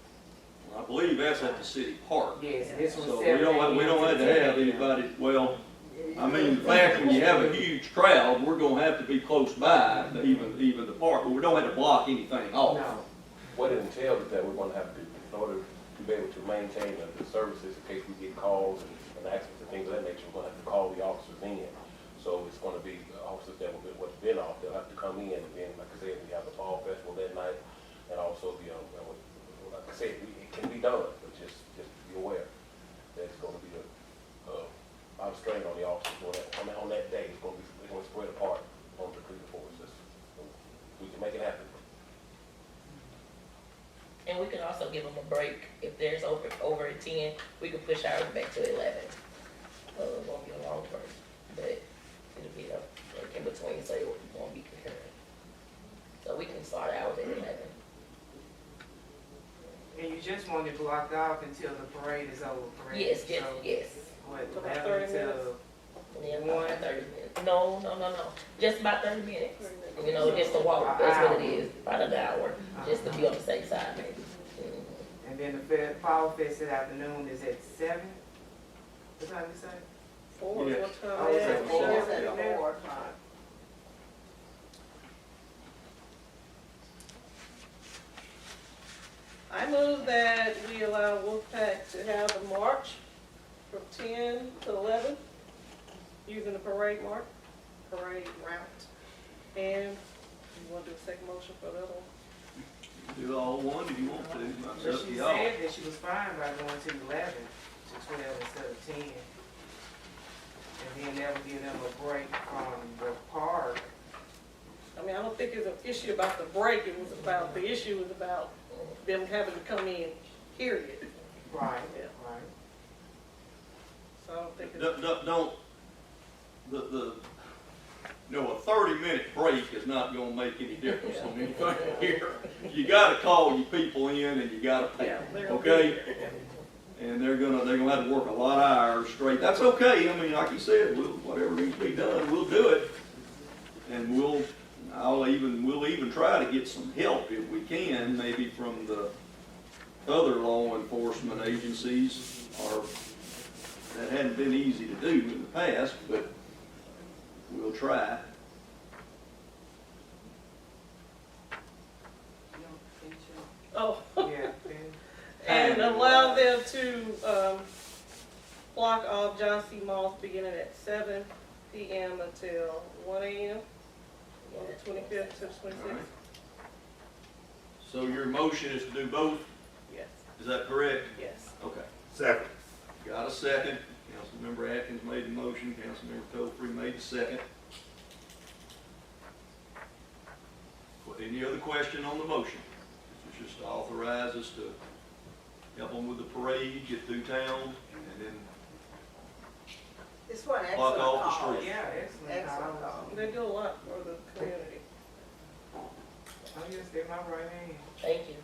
I believe that's at the city park. yes, this one's So 7 we don't have to have a.m. anybody, well, I mean, the fact when you have a huge crowd, we're gonna have to be close by, even the park, but we don't have to block anything off. No. What it entails is that we're gonna have to, in order to be able to maintain the services in case we get calls and accidents and things of that nature, we're gonna have to call the officers in. So it's gonna be officers that what's been off, they'll have to come in, and then, like I said, we have the fall festival that night, and also the, like I said, it can be done, but just be aware that it's gonna be a lot of strain on the officers on that day. It's gonna spread apart on the police forces. So we can make it happen. And we can also give them a break. If there's over at 10, we can push ours back to 11. It won't be a long break, but it'll be a break in between, so it won't be concurrent. So we can start ours at 11. And you just want it blocked off until the parade is over, correct? Yes, yes, So, yes. What, About 11 30 till, minutes. Yeah, about 30 minutes. No. Just about 30 minutes. You know, just to walk. That's what it is. About an hour, just to be on the safe side, maybe. and then the fall fest that afternoon is at 7? What time you say? 4 is Yes. what time? Oh, it's at it is. 4. It's at 4 o'clock. I move that we allow Wolfpack to have a march from 10 to 11, using the parade route. And you want to do a second motion for the other one? Do all one if you want to, But it's up to she y'all. said that she was fine by going to 11 to 12 instead of 10. And then that would give them a break from the park. I mean, I don't think it's an issue about the break, the issue was about them having to come in, period. Right, Yeah. right. So I don't think it's. Don't, a 30-minute break is not gonna make any difference on anything here. You gotta call your people in and you gotta pay Yeah, them, they're gonna be okay? here. And they're gonna have to work a lot of hours straight. That's okay. I mean, like you said, whatever needs to be done, we'll do it. And we'll even try to get some help if we can, maybe from the other law enforcement agencies, or that hadn't been easy to do in the past, but we'll try. Oh, Yeah, and allow them to, block off John C. Moss beginning at 7 p.m. until 1 a.m. on the 25th to the 26th. So your motion is to do both, Yes, is that correct? yes. Okay. Second. Got a second. Councilmember Atkins made the motion, Councilmember Tolfree made the second. Any other question on the motion? This is just to authorize us to help them with the parade, get through town, and then It's for an Block excellent off the cause. street. yeah, excellent. Excellent cause. They do a lot for the community. Oh, yes, they're my right hand. Thank you.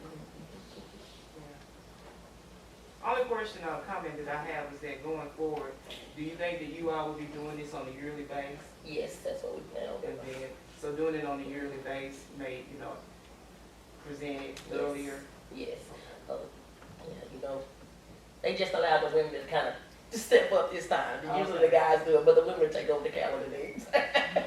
Yeah. Only question or comment that I have is that going forward, do you think that you all will be doing this on a yearly basis? Yes, that's what we plan on And doing. then, so doing it on a yearly basis may, present it earlier? Yes. Yeah, they just allow the women to kind of step up this time. Usually the guys do it, but the women take over the calendar days.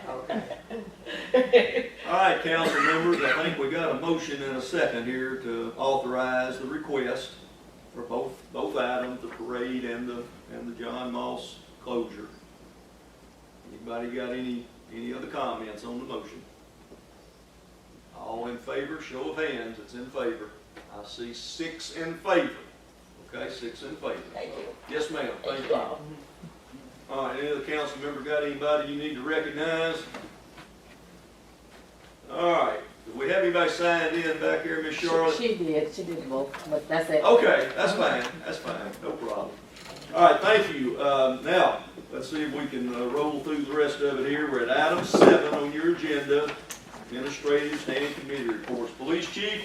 Okay. all right, council members, I think we got a motion and a second here to authorize the request for both items, the parade and the John Moss closure. Anybody got any other comments on the motion? All in favor, show of hands, it's in favor. I see 6 in favor. Okay, 6 in favor. Thank you. Yes, ma'am, Thank thank you you. all. All right, any other council member got anybody you need to recognize? All right, do we have anybody signed in back here, Miss Charlotte? She did both, but that's it. Okay, that's fine, no problem. All right, thank you. Now, let's see if we can roll through the rest of it here. We're at item 7 on your agenda, administrative standing committee reports. Police chief,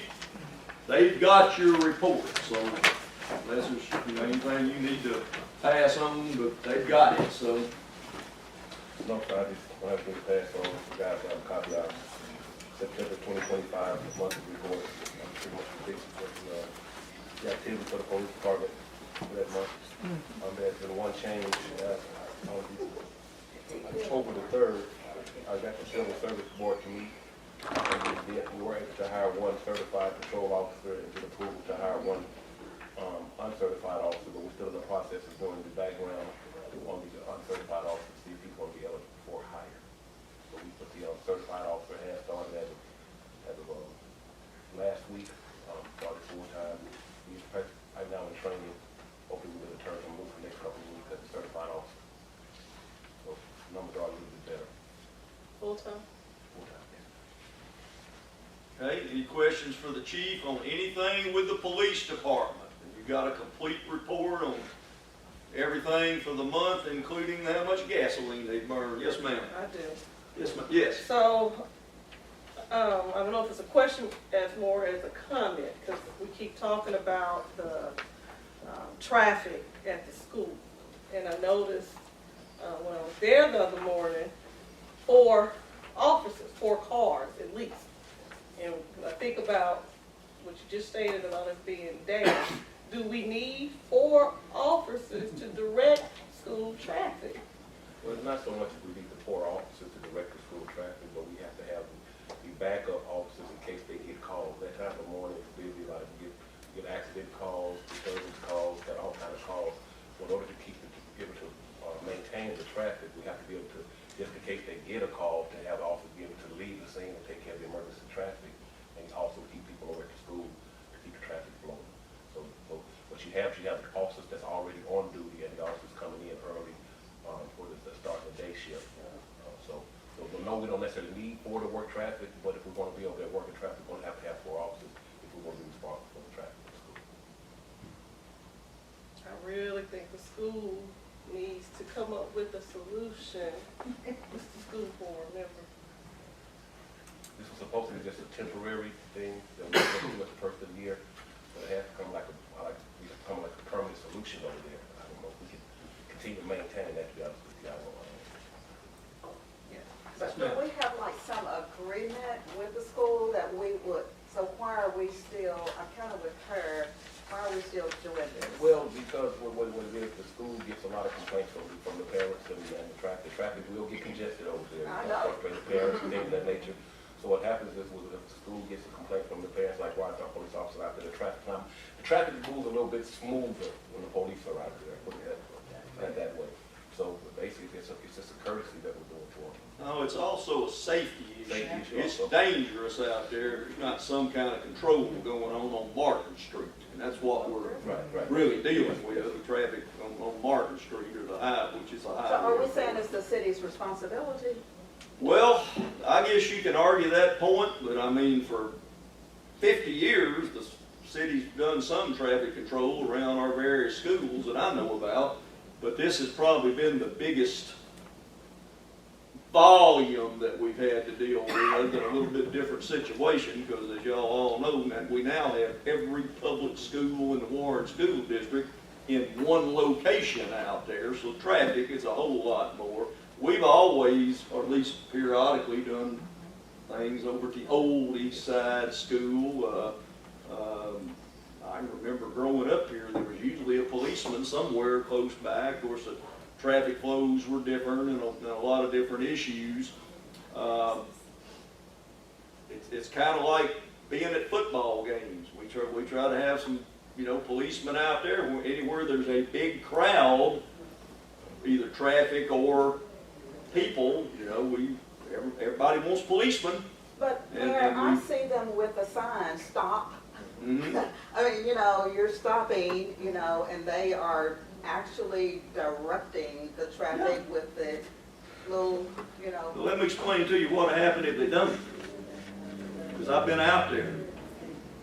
they've got your report, so unless there's anything you need to pass on, but they've got it, so. No, sir, I just want to pass on, you guys have a copy of September 2025 monthly report. I'm pretty much predicting what the activity for the police department for that month. There's been one change, on the civil service board to meet. And we were able to hire one certified patrol officer and get approval to hire one uncertified officer, but we're still in the process of doing the background on the uncertified officer to see if he's going to be eligible for hire. So we put the certified officer has started as of last week, started full time. He's right now in training. Hopefully we'll get a turn and move for the next couple of weeks as a certified officer. So numbers are a little bit better. Full-time? Full time, yes. Okay, any questions for the chief on anything with the police department? You got a complete report on everything for the month, including how much gasoline they burned? Yes, ma'am. I do. Yes, ma'am. Yes. So, I don't know if it's a question as more as a comment, because we keep talking about the traffic at the school. And I noticed when I was there the other morning, 4 officers, 4 cars at least. And when I think about what you just stated about us being down, do we need 4 officers to direct school traffic? Well, it's not so much that we need the 4 officers to direct the school traffic, but we have to have the backup officers in case they get calls. That time of morning is busy, like we get accident calls, disturbance calls, got all kinds of calls. So in order to keep it, to be able to maintain the traffic, we have to be able to, just in case they get a call, to have officers be able to leave the scene and take care of the emergency traffic, and also keep people over at the school to keep the traffic flowing. So what you have officers that's already on duty, and the officers coming in early for the starting the day shift. So no, we don't necessarily need 4 to work traffic, but if we're going to be over there working traffic, we're going to have 4 officers if we're going to be responsible for the traffic in the school. I really think the school needs to come up with a solution. Mr. School Board member. This was supposed to be just a temporary thing that we're going to do at the first of the year, but it has to come like a permanent solution over there. I don't know if we can continue to maintain that, to be honest with you. I don't know. But do we have like some agreement with the school that we would, so why are we still, I'm kind of with her, why are we still doing this? Well, because what it is, the school gets a lot of complaints from the parents and the traffic. The traffic will get congested over there. I know. Frustrated parents and things of that nature. So what happens is, if the school gets a complaint from the parents, like, why is our police officer out there? The traffic moves a little bit smoother when the police are out there. Put it that way. So basically, it's just a courtesy that we're doing for them. No, it's also a safety issue. Safety issue It's also. dangerous out there. There's not some kind of control going on Martin Street. And that's what we're Right. really dealing with, the traffic on Martin Street, or the highway, which is a So highway. are we saying it's the city's responsibility? Well, I guess you can argue that point, but I mean, for 50 years, the city's done some traffic control around our various schools that I know about, but this has probably been the biggest volume that we've had to deal with in a little bit different situation, because as y'all all know, we now have every public school in the Warren School District in one location out there, so traffic is a whole lot more. We've always, or at least periodically, done things over at the old East Side School. I remember growing up here, there was usually a policeman somewhere close by. Of course, the traffic flows were different and a lot of different issues. It's kind of like being at football games. We try to have some, policemen out there. Anywhere there's a big crowd, either traffic or people, everybody wants policemen. But And where I we- see them with a sign, stop. Mhm. I mean, you're stopping, and they are actually directing the traffic with the little, Let me explain to you what happened if they don't. Because I've been out there.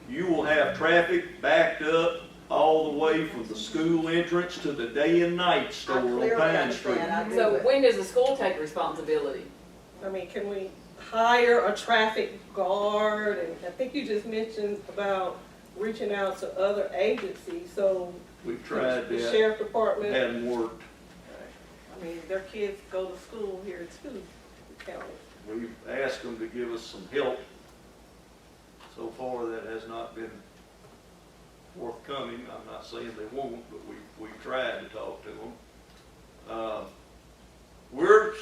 You will have traffic backed up all the way from the school entrance to the day and night I store on clearly Pine Street. understand, I do So it. when does the school take responsibility? I mean, can we hire a traffic guard? And I think you just mentioned about reaching out to other agencies, so We've tried the that, sheriff department, hadn't worked. I mean, their kids go to school here too, the county. We've asked them to give us some help. So far, that has not been forthcoming. I'm not saying they won't, but we've tried to talk to them. We're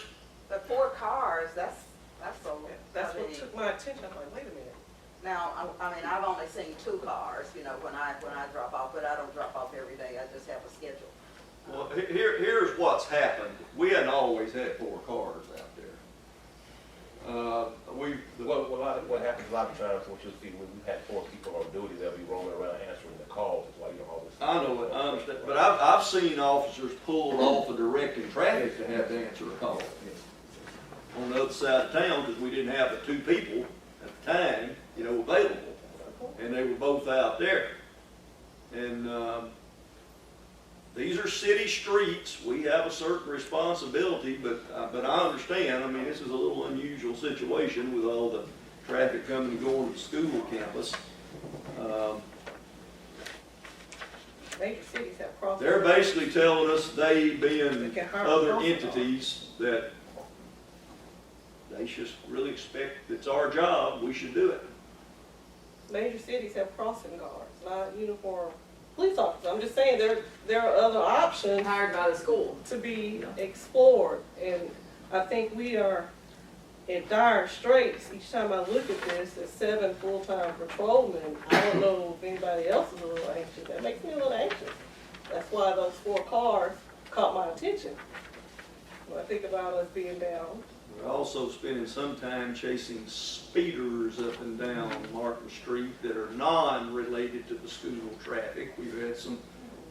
The 4 cars, that's attention, I'm like, wait a minute. Now, I mean, I've only seen 2 cars, you know, when I drop off, but I don't drop off every day, I just have a schedule. Well, here's what's happened. We hadn't always had 4 cars out there. What happens a lot of times, what you'll see, when we've had 4 people on duty, they'll be roaming around answering the calls, that's why you know all this. I know it, I understand, but I've seen officers pulled off of directing traffic to have to answer a call. On the other side of town, because we didn't have the 2 people at the time, you know, available, and they were both out there. And, these are city streets, we have a certain responsibility, but I understand, I mean, this is a little unusual situation with all the traffic coming and going to the school campus. Major cities have crossed. They're basically telling us, they being other entities, that they just really expect, it's our job, we should do it. Major cities have crossing guards, not uniform police officers. I'm just saying, there are other options Hired by the school. to be explored, and I think we are in dire straits. Each time I look at this, there's 7 full-time patrolmen. I don't know if anybody else is a little anxious. That makes me a little anxious. That's why those 4 cars caught my attention when I think about us being down. We're also spending some time chasing speeders up and down Martin Street that are non-related to the school traffic. We've had some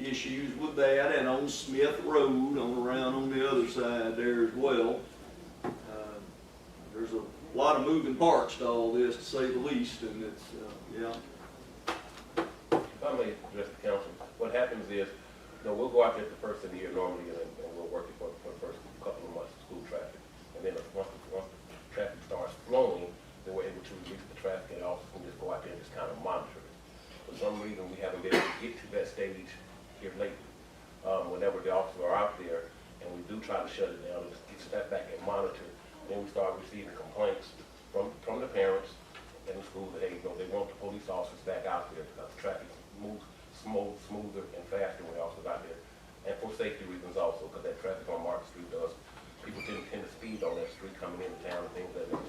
issues with that, and on Smith Road, around on the other side there as well. There's a lot of moving parts to all this, to say the least, and it's, yeah. If I may address the council, what happens is, you know, we'll go out there at the first of the year normally, and we'll work it for the first couple of months of school traffic. And then once the traffic starts flowing, then we're able to release the traffic, and also can just go out there and just kind of monitor it. For some reason, we haven't been able to get to that stage here lately. Whenever the officers are out there, and we do try to shut it down and just get step back and monitor, then we start receiving complaints from the parents and the schools that, hey, you know, they want the police officers back out there because the traffic moves smoother and faster when the officers out there. And for safety reasons also, because that traffic on Market Street does, people tend to speed on that street coming into town and things like that.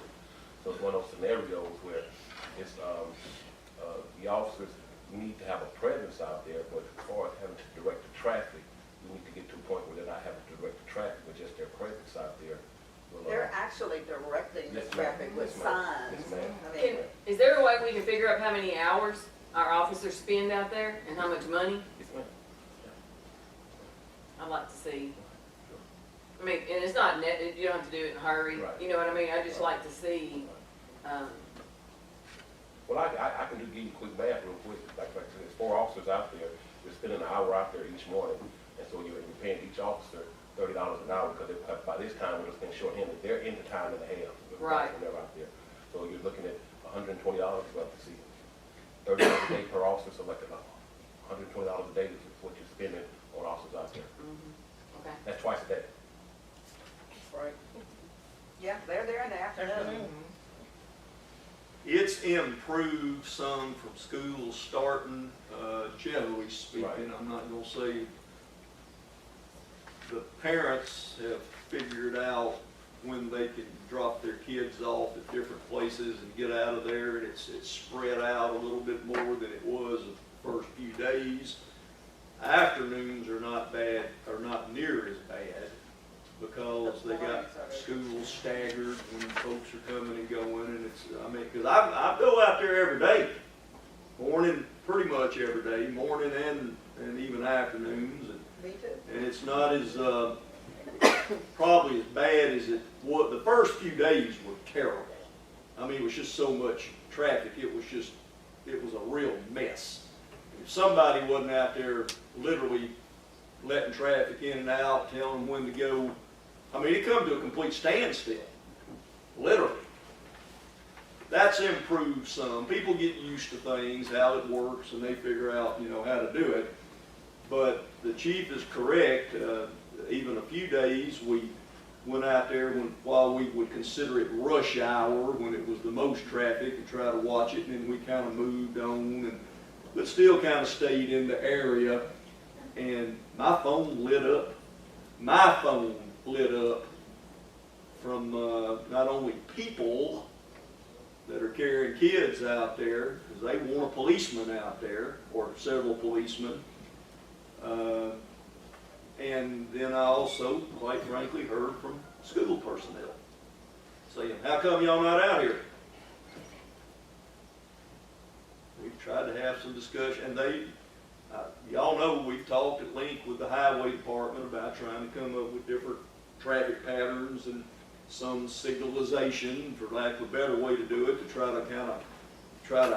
So it's one of those scenarios where it's, the officers need to have a presence out there, but as far as having to direct the traffic, we need to get to a point where they're not having to direct the traffic, but just their presence out there. They're actually directing the Yes, ma'am. traffic with Yes, ma'am. signs. Yes, ma'am. I mean, Is there a way we can figure out how many hours our officers spend out there and how much money? Yes, ma'am. I'd like to see. I mean, and it's not you don't have to do it in a hurry. Right. You know what I mean? I just like to see, Well, I can give you a quick math real quick. Like I said, there's 4 officers out there. They're spending an hour out there each morning. And so you're paying each officer $30 an hour because by this time we're just been shorthanded. They're into time and a half. Right. When they're out there. So you're looking at $120 well, to see. $30 a day per officer, so like $120 a day is what you're spending on officers out there. okay. That's twice a day. Right. yeah, they're there in the afternoon. It's improved some from schools starting, generally speaking. Right. I'm not gonna say the parents have figured out when they can drop their kids off at different places and get out of there, and it's spread out a little bit more than it was the first few days. Afternoons are not bad, or not near as bad, because they got schools staggered when folks are coming and going, and it's, I mean, because I go out there every day, morning, pretty much every day, morning and even afternoons, Me too. and it's not as, probably as bad as it was. The first few days were terrible. I mean, it was just so much traffic, it was a real mess. If somebody wasn't out there literally letting traffic in and out, telling them when to go, I mean, it come to a complete standstill, literally. That's improved some. People get used to things, how it works, and they figure out, you know, how to do it. But the chief is correct. Even a few days, we went out there while we would consider it rush hour, when it was the most traffic, and try to watch it, and then we kind of moved on, but still kind of stayed in the area. And my phone lit up. My phone lit up from not only people that are carrying kids out there, because they want a policeman out there, or several policemen. And then I also, quite frankly, heard from school personnel saying, how come y'all not out here? We've tried to have some discussion, and y'all know we've talked at length with the highway department about trying to come up with different traffic patterns and some signalization, for lack of a better way to do it, to try to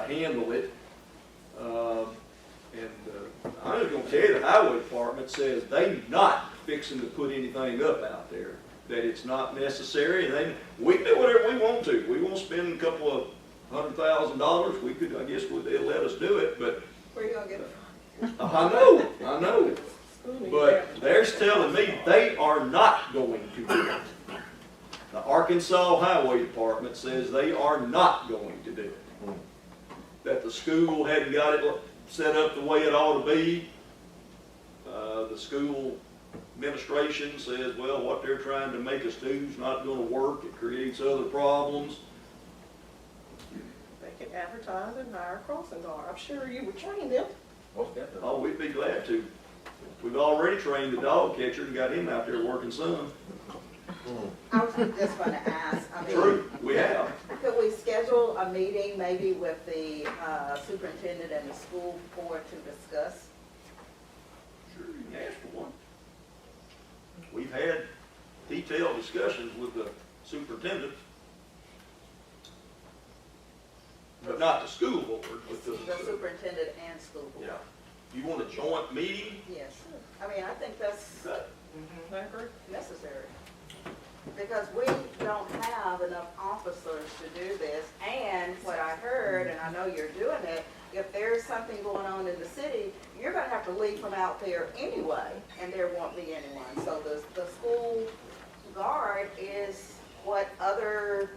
handle it. I'm just gonna tell you, the highway department says they not fixing to put anything up out there, that it's not necessary, and we can do whatever we want to. We won't spend a couple of $100,000, we could, I guess, they'll let us do it, but Where you gonna get it from? I know. But they're telling me they are not going to do it. The Arkansas Highway Department says they are not going to do it. That the school hadn't got it set up the way it ought to be. The school administration says, well, what they're trying to make us do is not going to work. It creates other problems. They can advertise and hire a crossing guard. I'm sure you would train them. Most definitely. Oh, we'd be glad to. We've already trained the dog catcher and got him out there working some. I was just gonna ask, I mean. True, we have. Could we schedule a meeting maybe with the superintendent and the school board to discuss? Sure, you can ask for one. We've had detailed discussions with the superintendent, but not the school board, but The superintendent and school board? yeah. You want a joint meeting? Yes. I mean, I think that's I agree. necessary. Because we don't have enough officers to do this, and what I heard, and I know you're doing it, if there's something going on in the city, you're gonna have to leave from out there anyway, and there won't be anyone. So the school guard is what other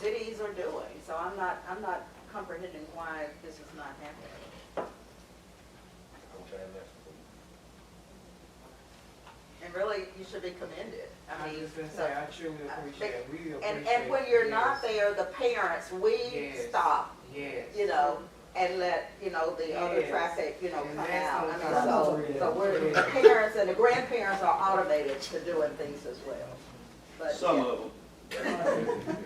cities are doing, so I'm not comprehending why this is not happening. I'm trying that. And really, you should be commended. I was just gonna say, I truly appreciate it, really appreciate it. And when you're not there, the parents, we Yes. stop, Yes. you know, and let, you know, the other Yes. traffic, you know, And come that's out. what I I'm mean, talking so about. we're, the parents and the grandparents are automated to doing things as well. But, Some yeah. of them.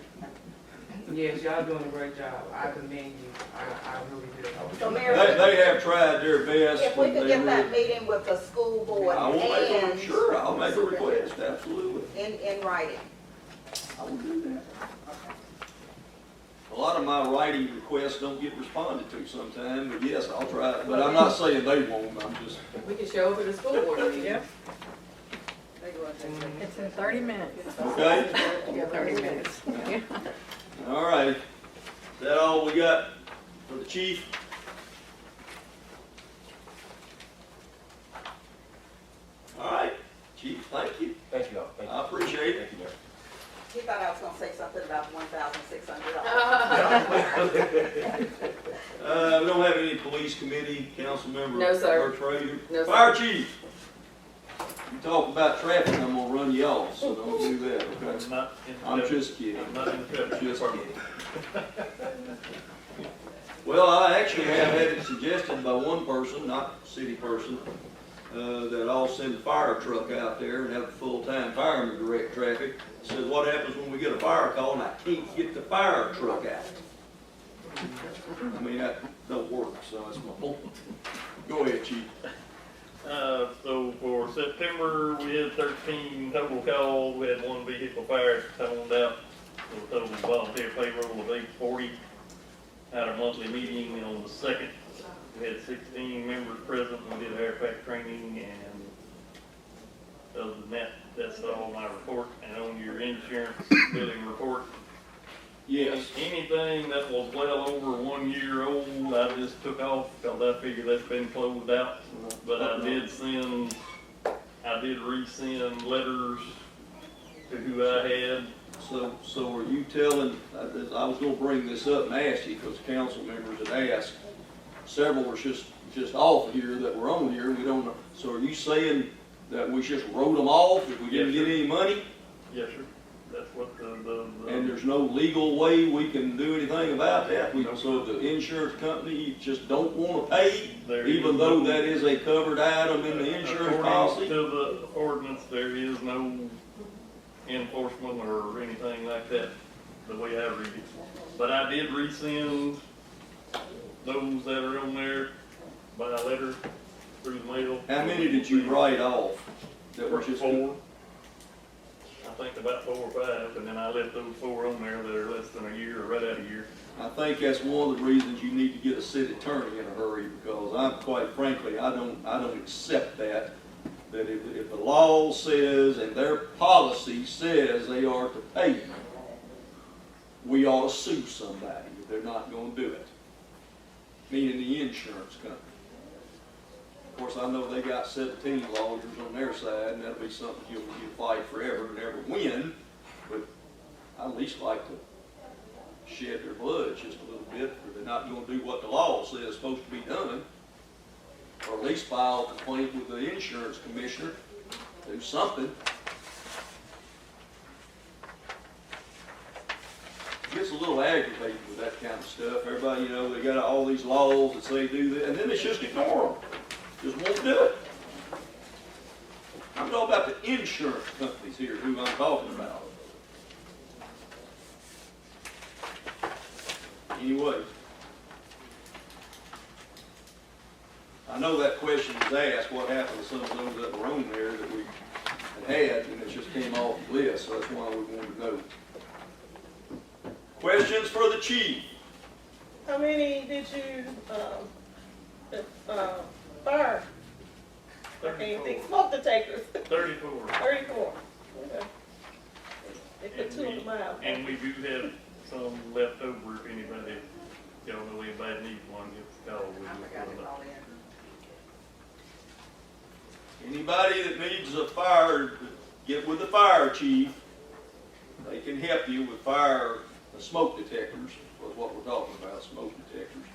Yes, y'all doing a great job. I commend you. I really do. So Mayor, They have tried their best. if we and could they get that really- meeting with the school board I will make and. a, sure, I'll make a request, absolutely. In writing. I will do that. A lot of my writing requests don't get responded to sometimes, but yes, I'll try it. But I'm not saying they won't, I'm just, We can show up at the school board meeting. Yeah. They go into executive It's in 30 minutes. okay? Yeah, 30 minutes. All right. Is that all we got for the chief? All right, chief, thank you. Thank you all. Thank you. I appreciate it. Thank you, Mayor. He thought I was gonna say something about $1,600. We don't have any police committee, council member. No, sir. Or treasurer. No, sir. Fire chief. You talk about traffic, I'm gonna run you off, so don't do that, okay? I'm just kidding. Just kidding. Well, I actually have had it suggested by one person, not a city person, that I'll send a fire truck out there and have a full-time fireman direct traffic. Says, what happens when we get a fire call and I can't get the fire truck out? I mean, that don't work, so that's my point. Go ahead, chief. So for September, we had 13 total calls. We had one vehicle fire toned out. So total volunteer payroll of 840. Had our monthly meeting on the 2nd. We had 16 members present. We did air pack training, and other than that, that's all my report. And on your insurance billing report, Yes. anything that was well over 1 year old, I just took off because I figured that's been closed out. But I did resend letters to who I had. So are you telling, I was gonna bring this up and ask you, because council members had asked, several were just off here that were on here, we don't know. So are you saying that we just wrote them off if we didn't Yes, get sir. any money? Yes, sir. That's what And there's no legal way we can do anything about that. So if the insurance company just don't wanna pay, There even is though no- that is a covered item in the insurance According policy? to the ordinance, there is no enforcement or anything like that, the way I read it. But I did resend those that are on there by letter through the mail. How many did you write off that were just? Four. I think about 4 or 5, and then I left those 4 on there that are less than a year or right at a year. I think that's one of the reasons you need to get a city attorney in a hurry, because I'm, quite frankly, I don't accept that if the law says and their policy says they are to pay you, we ought to sue somebody if they're not gonna do it, meaning the insurance company. Of course, I know they got 17 lawyers on their side, and that'll be something you'll fight forever and never win, but I at least like to shed their blood just a little bit, or they're not gonna do what the law says is supposed to be done. Or at least file a complaint with the insurance commissioner, do something. It gets a little aggravating with that kind of stuff. Everybody, they got all these laws that say do that, and then it's just ignore them. Just won't do it. I'm talking about the insurance companies here, who I'm talking about. Anyway, I know that question was asked, what happened to some of those that were on there that we had, and it just came off the list, so that's why we wanted to know. Questions for the chief? How many did you, fire? I can't think, smoke detectors, 34. 34. Okay. They put 2 in the mile. And we do have some left over if anybody, y'all know anybody needs one, give us a call. I forgot to call in. Anybody that needs a fire, get with the fire chief. They can help you with smoke detectors, was what we're talking about, smoke detectors.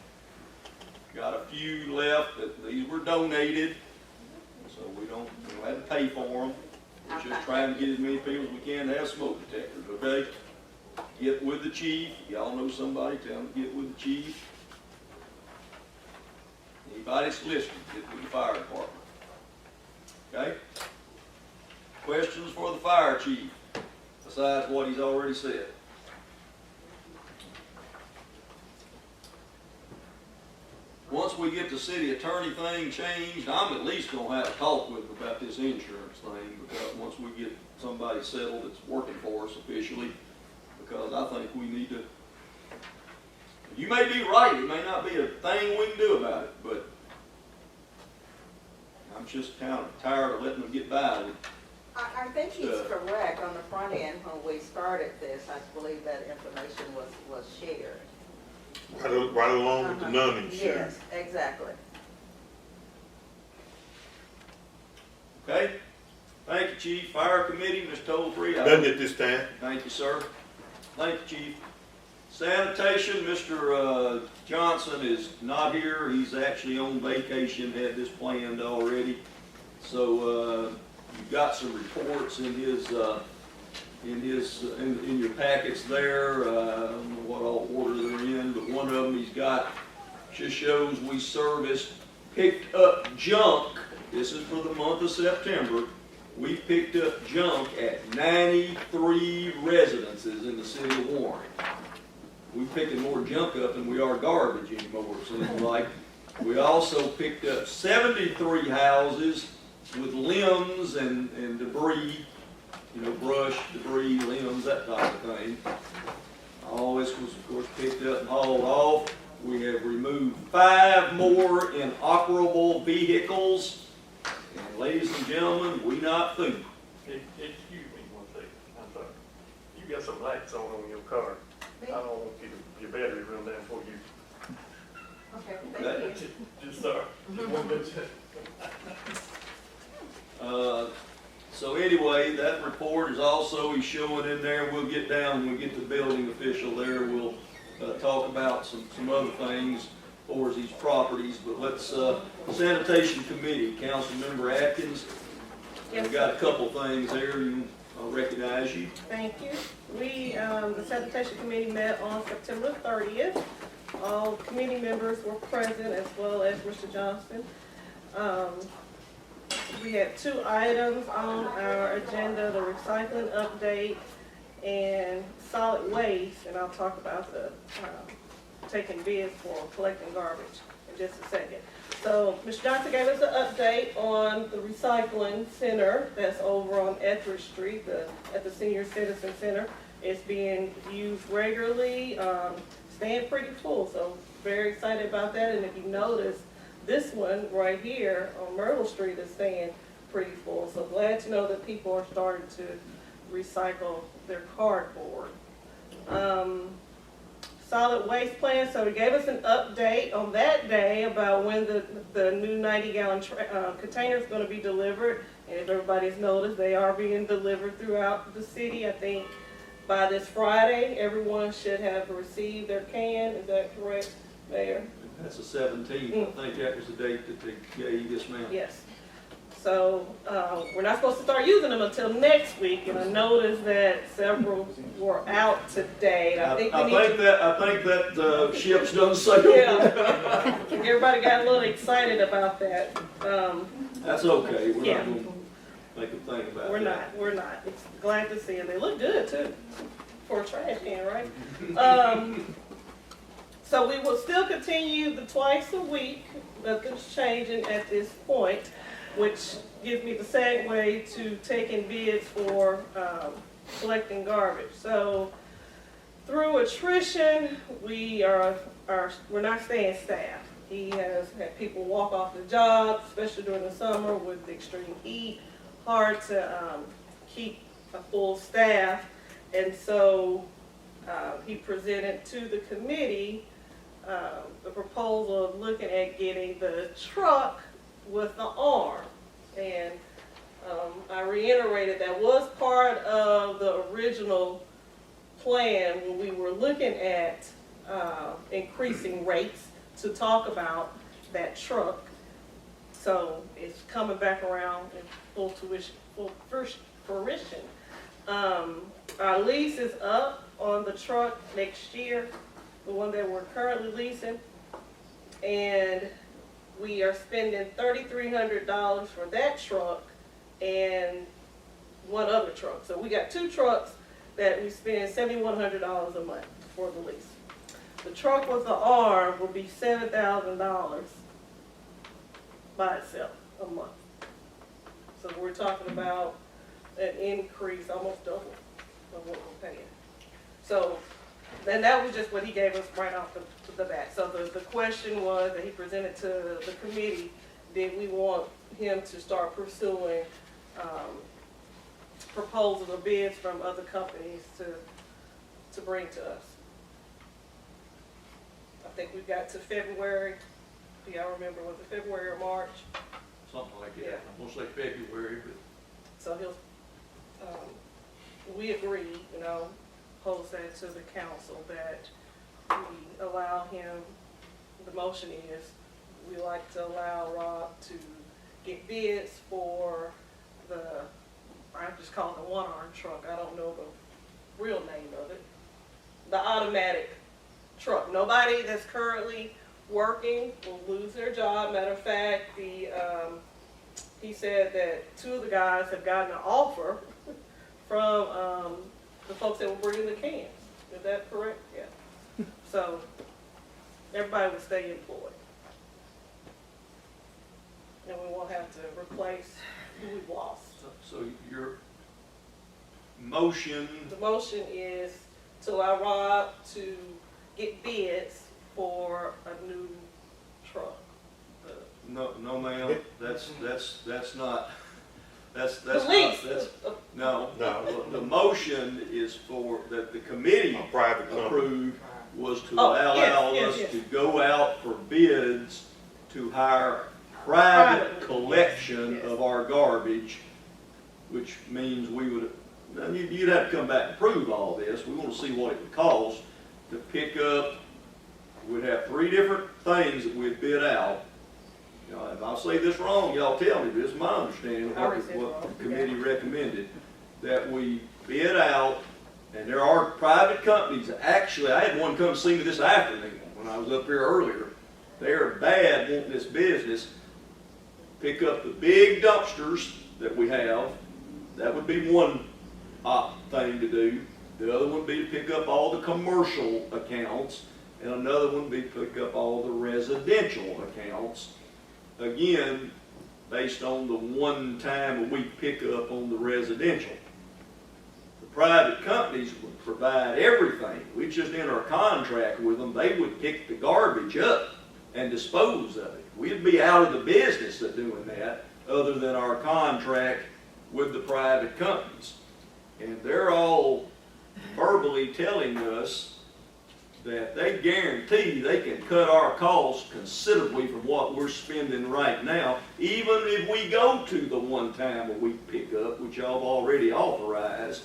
Got a few left that these were donated, so we don't have to pay for them. We're just trying to get as many people as we can to have smoke detectors, okay? Get with the chief. Y'all know somebody, tell them to get with the chief. Anybody that's listening, get with the fire department. Okay? Questions for the fire chief, besides what he's already said? Once we get the city attorney thing changed, I'm at least gonna have a talk with him about this insurance thing, because once we get somebody settled that's working for us officially, because I think we need to, you may be right, it may not be a thing we can do about it, but I'm just kind of tired of letting them get by with it. I think he's correct. On the front end, when we started this, I believe that information was shared. Right along with the non-insurance. Yes, exactly. Okay? Thank you, Chief. Fire Committee, Ms. Toll-Free. Nothing at this time. Thank you, sir. Thank you, Chief. Sanitation, Mr. Johnson is not here. He's actually on vacation, had this planned already. So, you've got some reports in your packets there. I don't know what all order they're in, but one of them he's got just shows we serviced, picked up junk. This is for the month of September. We picked up junk at 93 residences in the city of Warren. We're picking more junk up than we are garbage anymore, it seems like. We also picked up 73 houses with limbs and debris, brush, debris, limbs, that type of thing. All this was, of course, picked up and hauled off. We have removed 5 more inoperable vehicles. And ladies and gentlemen, we not food. Excuse me one second, I'm sorry. You got some lights on your car. I don't want your battery run down for you. Okay, thank you. Just sorry. Just one minute. So anyway, that report is also, he's showing in there, we'll get down, when we get to the building official there, we'll talk about some other things for these properties, but let's, Sanitation Committee, Councilmember Atkins, Yes, we got a couple things there, you I'll recognize you. Thank you. We, the sanitation committee met on September 30th. All committee members were present as well as Mr. Johnston. We had 2 items on our agenda, the recycling update and solid waste, and I'll talk about the, taking bids for collecting garbage in just a second. So, Mr. Johnson gave us an update on the recycling center that's over on Etheridge Street, at the Senior Citizen Center. It's being used regularly, staying pretty full, so very excited about that. And if you notice, this one right here on Myrtle Street is staying pretty full. So glad to know that people are starting to recycle their cardboard. Solid waste plan, so he gave us an update on that day about when the new 90-gallon container is going to be delivered. And if everybody's noticed, they are being delivered throughout the city. I think by this Friday, everyone should have received their can. Is that correct, Mayor? That's the 17th. I think that was the date that they gave this man. Yes. So we're not supposed to start using them until next week, and I noticed that several were out today. And I think that ship's done sailed. Yeah. Everybody got a little excited about that. That's okay. We're Yeah. not going to make a thing about We're that. not. We're not. It's glad to see them. They look good too for a trash can, right? So we will still continue the twice a week. Nothing's changing at this point, which gives me the segue to taking bids for collecting garbage. So through attrition, we're not staying staffed. He has had people walk off the job, especially during the summer with the extreme heat. Hard to keep a full staff, and so he presented to the committee the proposal of looking at getting the truck with the arm. And I reiterated that was part of the original plan when we were looking at increasing rates to talk about that truck. So it's coming back around in full fruition. Our lease is up on the truck next year, the one that we're currently leasing, and we are spending $3,300 for that truck and one other truck. So we got 2 trucks that we spend $7,100 a month for the lease. The truck with the arm will be $7,000 by itself a month. So we're talking about an increase, almost double of what we're paying. So, and that was just what he gave us right off the bat. So the question was that he presented to the committee, did we want him to start pursuing proposals or bids from other companies to bring to us? I think we've got to February. Do y'all remember, was it February or March? Something like that. Yeah. I'm going to say February, but So he'll, we agreed, pose that to the council, that we allow him, the motion is, we like to allow Rob to get bids for I just call it the one-arm truck, I don't know the real name of it, the automatic truck. Nobody that's currently working will lose their job. Matter of fact, he said that 2 of the guys have gotten an offer from the folks that were bringing the cans. Is that correct? Yeah. So everybody would stay employed. And we won't have to replace who we've lost. so your motion, The motion is to allow Rob to get bids for a new truck. no ma'am, that's not, that's The not, lease. no. No. The motion is for, that the committee A private company. approved was to Oh, allow yes, us yes. to go out for bids to hire private collection Yes. of our garbage, which means we would, now you'd have to come back and prove all this. We want to see what it would cost to pick up. We'd have 3 different things that we'd bid out. If I say this wrong, y'all tell me, this is my understanding of I already said what wrong. the committee recommended. that we bid out, and there are private companies, actually, I had one come see me this afternoon when I was up here earlier. They're bad wanting this business, pick up the big dumpsters that we have, that would be one thing to do. The other one would be to pick up all the commercial accounts, and another one would be to pick up all the residential accounts. Again, based on the 1 time a week pickup on the residential. The private companies would provide everything. We just enter a contract with them. They would pick the garbage up and dispose of it. We'd be out of the business of doing that other than our contract with the private companies. And they're all verbally telling us that they guarantee they can cut our costs considerably from what we're spending right now, even if we go to the 1 time a week pickup, which y'all have already authorized.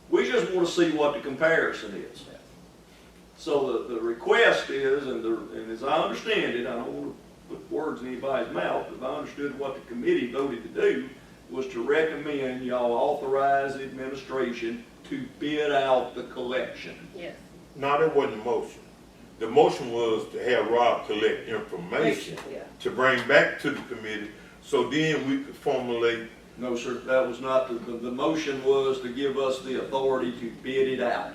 We just want to see what the comparison is. So the request is, and as I understand it, I don't want to put words in anybody's mouth, but if I understood what the committee voted to do, was to recommend y'all authorize the administration to bid out the collection. Yes. No, that wasn't the motion. The motion was to have Rob collect information Yeah. to bring back to the committee, so then we could formulate. No, sir, that was not, the motion was to give us the authority to bid it out,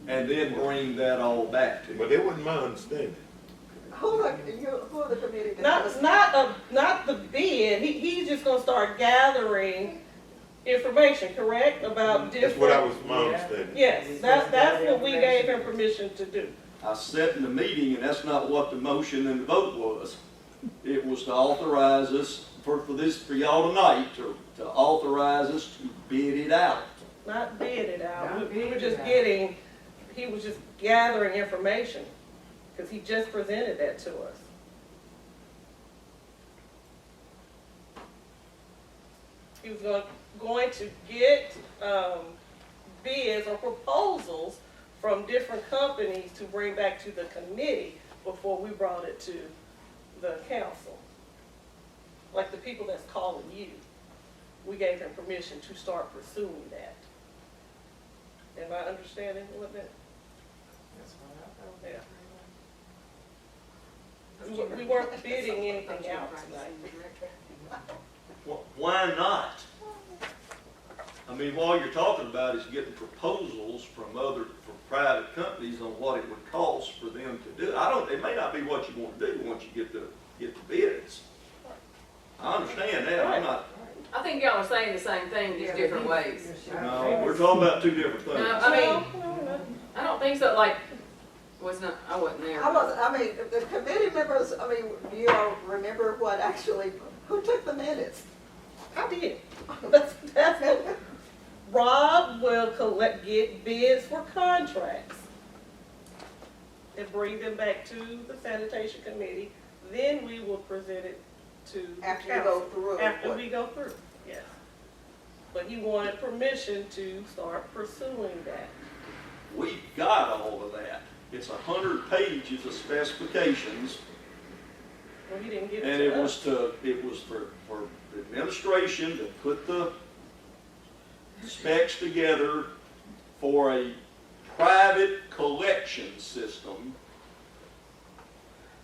and then bring that all back to you. But that wasn't my understanding. Who are the committee members? Not the bid, he's just gonna start gathering information, correct, about That's different. what I was, my understanding. Yes, that's what we gave him permission to do. I sat in the meeting, and that's not what the motion and the vote was. It was to authorize us, for y'all tonight, to authorize us to bid it out. Not bid it out, Not we were bid just it out. getting, he was just gathering information, because he just presented that to us. He was going to get bids or proposals from different companies to bring back to the committee before we brought it to the council. Like the people that's calling you, we gave him permission to start pursuing that. Am I understanding what that? That's what I thought. Yeah. We weren't bidding anything out tonight. Why not? I mean, all you're talking about is getting proposals from private companies on what it would cost for them to do. It may not be what you want to do once you get the bids. I understand that, I'm not, I think y'all are saying the same thing, just different ways. no, we're talking about 2 different things. No, I mean, No. I don't think so, like, I wasn't there. The committee members, do you all remember who took the minutes? I did. That's what, Rob will get bids for contracts and bring them back to the sanitation committee. Then we will present it to the After you go council. through. After we go through, yes. But he wanted permission to start pursuing that. We've got all of that. It's 100 pages of specifications, Well, he didn't give and it it to was us. for the administration to put the specs together for a private collection system,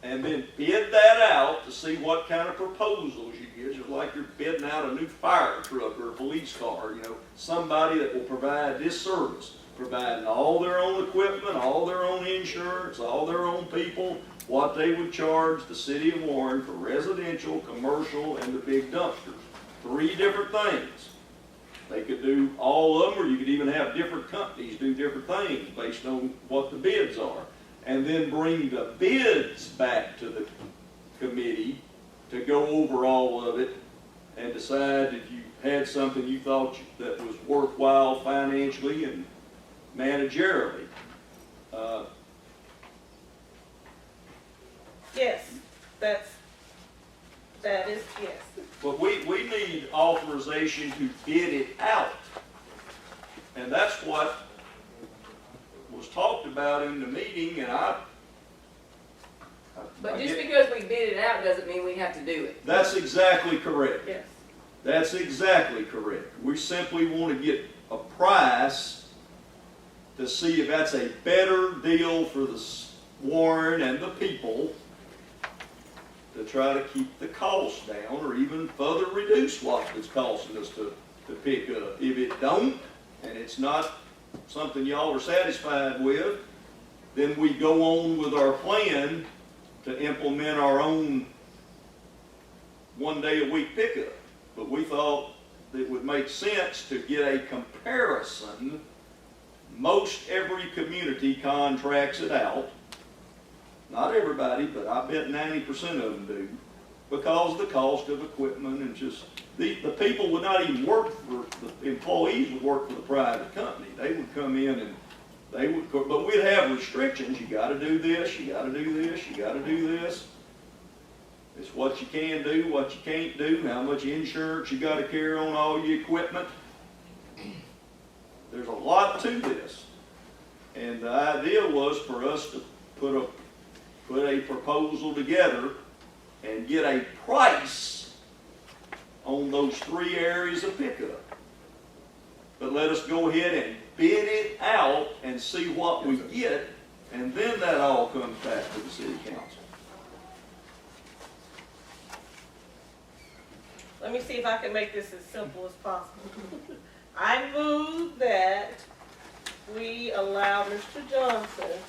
and then bid that out to see what kind of proposals you get. Just like you're bidding out a new fire truck or a police car, somebody that will provide this service, providing all their own equipment, all their own insurance, all their own people, what they would charge the city of Warren for residential, commercial, and the big dumpsters. 3 different things. They could do all of them, or you could even have different companies do different things based on what the bids are. And then bring the bids back to the committee to go over all of it and decide if you had something you thought that was worthwhile financially and managerially. Yes, that is, yes. But we need authorization to bid it out. And that's what was talked about in the meeting, and But just because we bid it out doesn't mean we have to do it. That's exactly correct. Yes. That's exactly correct. We simply want to get price to see if that's a better deal for the Warren and the people to try to keep the cost down or even further reduce what it's costing us to pick up. If it don't, and it's not something y'all are satisfied with, then we go on with our plan to implement our own 1 day a week pickup. But we thought it would make sense to get a comparison. Most every community contracts it out. Not everybody, but I bet 90% of them do, because of the cost of equipment and just, the people would not even work for, the employees would work for the private company. They would come in and they would, but we'd have restrictions. You gotta do this, you gotta do this, you gotta do this. It's what you can do, what you can't do, how much insurance you gotta carry on all your equipment. There's a lot to this. And the idea was for us to put a proposal together and get a price on those 3 areas of pickup. But let us go ahead and bid it out and see what we get, and then that all comes back to the city council. Let me see if I can make this as simple as possible. I move that we allow Mr. Johnson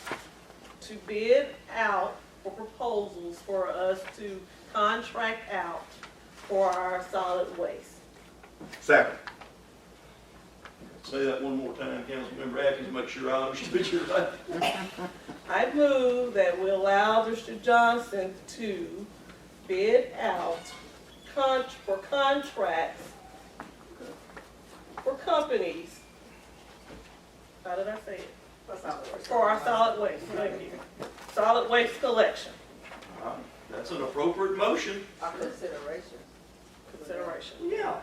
to bid out for proposals for us to contract out for our solid waste. Second. Say that one more time, Councilmember Atkins, make sure I understood you right. I move that we allow Mr. Johnson to bid out for contracts for companies. How did I say it? For our solid waste, thank you. Solid waste collection, That's an appropriate motion. Our consideration. consideration. Yeah,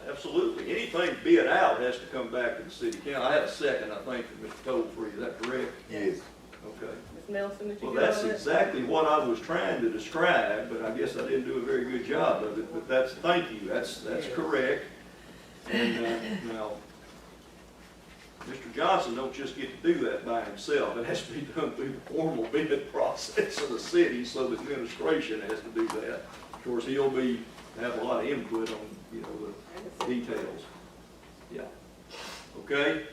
absolutely. Anything bid out has to come back to the city council. I had a second, I think, from Mr. Tollfree, is that correct? Yes. Okay. Ms. Nelson, did you Well, get all that's that? exactly what I was trying to describe, but I guess I didn't do a very good job of it. But that's, thank you, that's correct. And now, Mr. Johnson don't just get to do that by himself. It has to be done through the formal bid process of the city, so the administration has to do that. Of course, he'll have a lot of input on, the details. Yeah. Okay?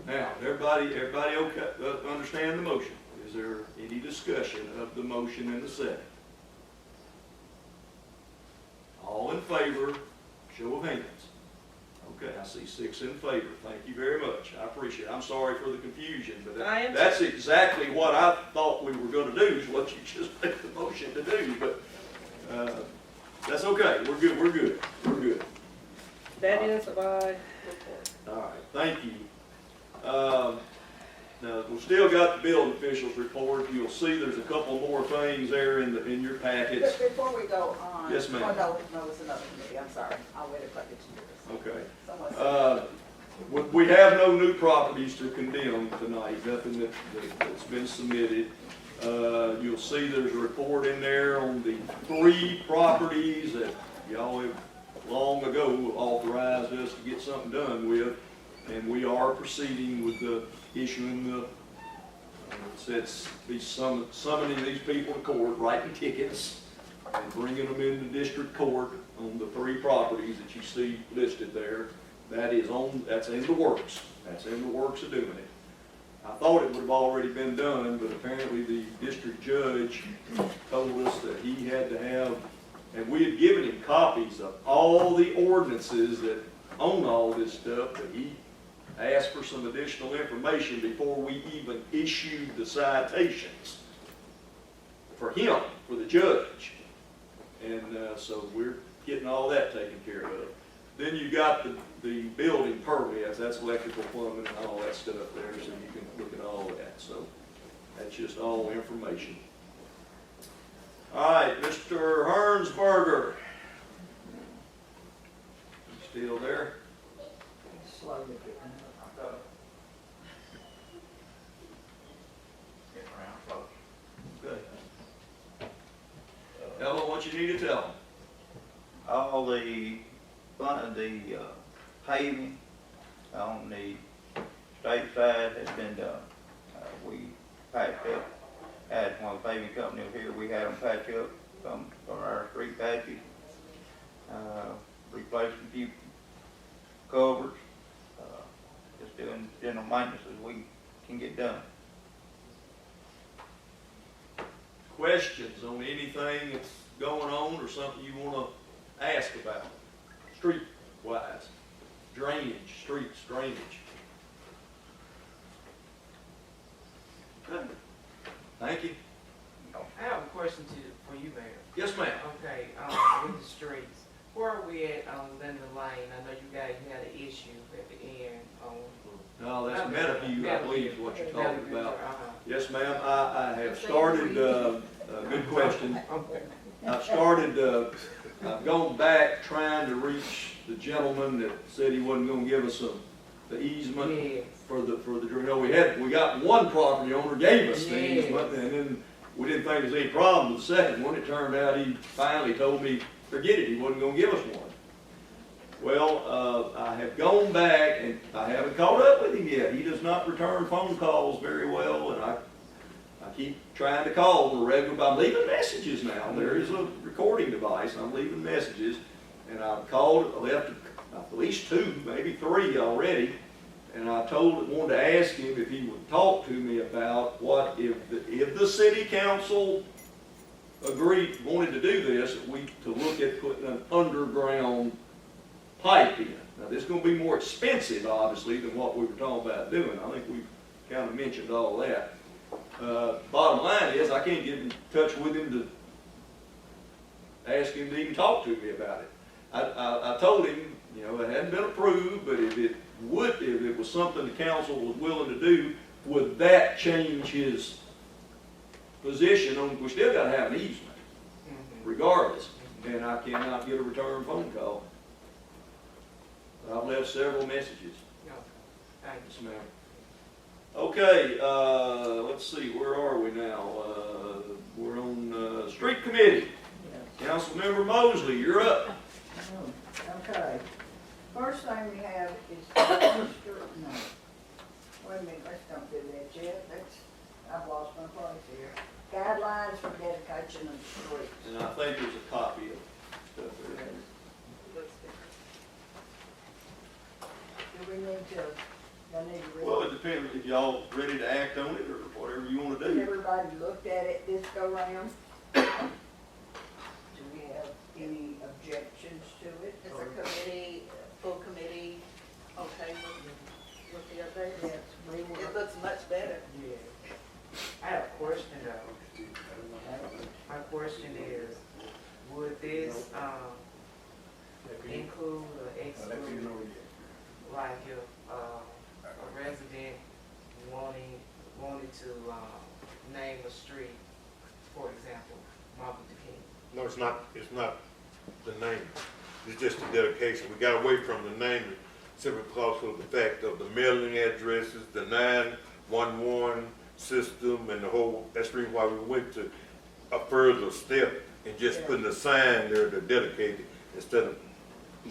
Now, everybody okay, understand the motion? Is there any discussion of the motion and the second? All in favor, show of hands. Okay, I see 6 in favor. Thank you very much. I appreciate it. I'm sorry for the confusion, but that's exactly what I thought we were going to do, is what you just made the motion to do. But that's okay. We're good. We're good. We're good. That is my report. All right. Thank you. Now, we've still got the building officials report. You'll see there's a couple more things there in your packets. Before we go on. Yes, ma'am. Oh, no, it's another committee, I'm sorry. I'll wait a couple of years. Okay. We have no new properties to condemn tonight, nothing that's been submitted. You'll see there's a report in there on the 3 properties that y'all have long ago authorized us to get something done with, and we are proceeding with issuing the, summoning these people to court, writing tickets, and bringing them into district court on the 3 properties that you see listed there. That's in the works. That's in the works of doing it. I thought it would have already been done, but apparently the district judge told us that he had to have, and we had given him copies of all the ordinances that own all this stuff, but he asked for some additional information before we even issued the citations for him, for the judge. And so we're getting all that taken care of. Then you got the building permits, that's electrical, plumbing, and all that stuff there, so you can look at all that. So that's just all information. All right, Mr. Hernsberger. You still there? Slowly. Okay. Tell them what you need to tell them. All the the paving on the state side has been done. We patched up, had one paving company up here, we had them patch up some of our street patches, replaced a few covers, just doing general maintenance as we can get done. Questions on anything that's going on or something you want to ask about? Street-wise, drainage, streets, drainage. Okay. Thank you. I have a question for you, Mayor. Yes, ma'am. Okay, with the streets, where are we at on Linden Lane? I know you guys had an issue at the end on. No, that's Meadowview, I believe, is what you're talking about. Uh-huh. Yes, ma'am, I have started, good question. Okay. I've gone back trying to reach the gentleman that said he wasn't gonna give us the easement Yes. for the, you know, we got one property owner gave us the Yes. easement, and then we didn't think there was any problem with the second one. It turned out he finally told me, forget it, he wasn't gonna give us one. Well, I have gone back and I haven't caught up with him yet. He does not return phone calls very well, and I keep trying to call regularly. I'm leaving messages now. There is a recording device. I'm leaving messages, and I've called, I left at least 2, maybe 3 already, and I wanted to ask him if he would talk to me about what if the city council wanted to do this, to look at putting an underground pipe in. Now, this is going to be more expensive, obviously, than what we were talking about doing. I think we've kind of mentioned all that. Bottom line is, I can't get in touch with him to ask him to even talk to me about it. I told him, you know, it hadn't been approved, but if it was something the council was willing to do, would that change his position on, we still got to have an easement, regardless, and I cannot get a return phone call. I've left several messages. No, thank Yes, ma'am. Okay, let's see, where are we now? We're on street committee. Councilmember Mosley, you're up. Okay. First thing we have is, no, wait a minute, let's don't do that yet. I've lost my place here. Guidelines for dedication of the streets. And I think there's a copy of stuff there. Do we need to, I need to read? Well, it depends if y'all ready to act on it or whatever you want to Has do. everybody looked at it this go round? Do we have any objections to it? Is or- the committee, full committee, okay with the update? Yes, we It will. looks much better. Yeah. I have a question though. My question is, would this, include or exclude, like if, a resident wanted to, name a street, for example, Martin Luther King? No, it's not the name. It's just the dedication. We got away from the name simply because of the fact of the mailing addresses, the 911 system, and the whole, that's the reason why we went to a further step and just putting a sign there to dedicate it instead of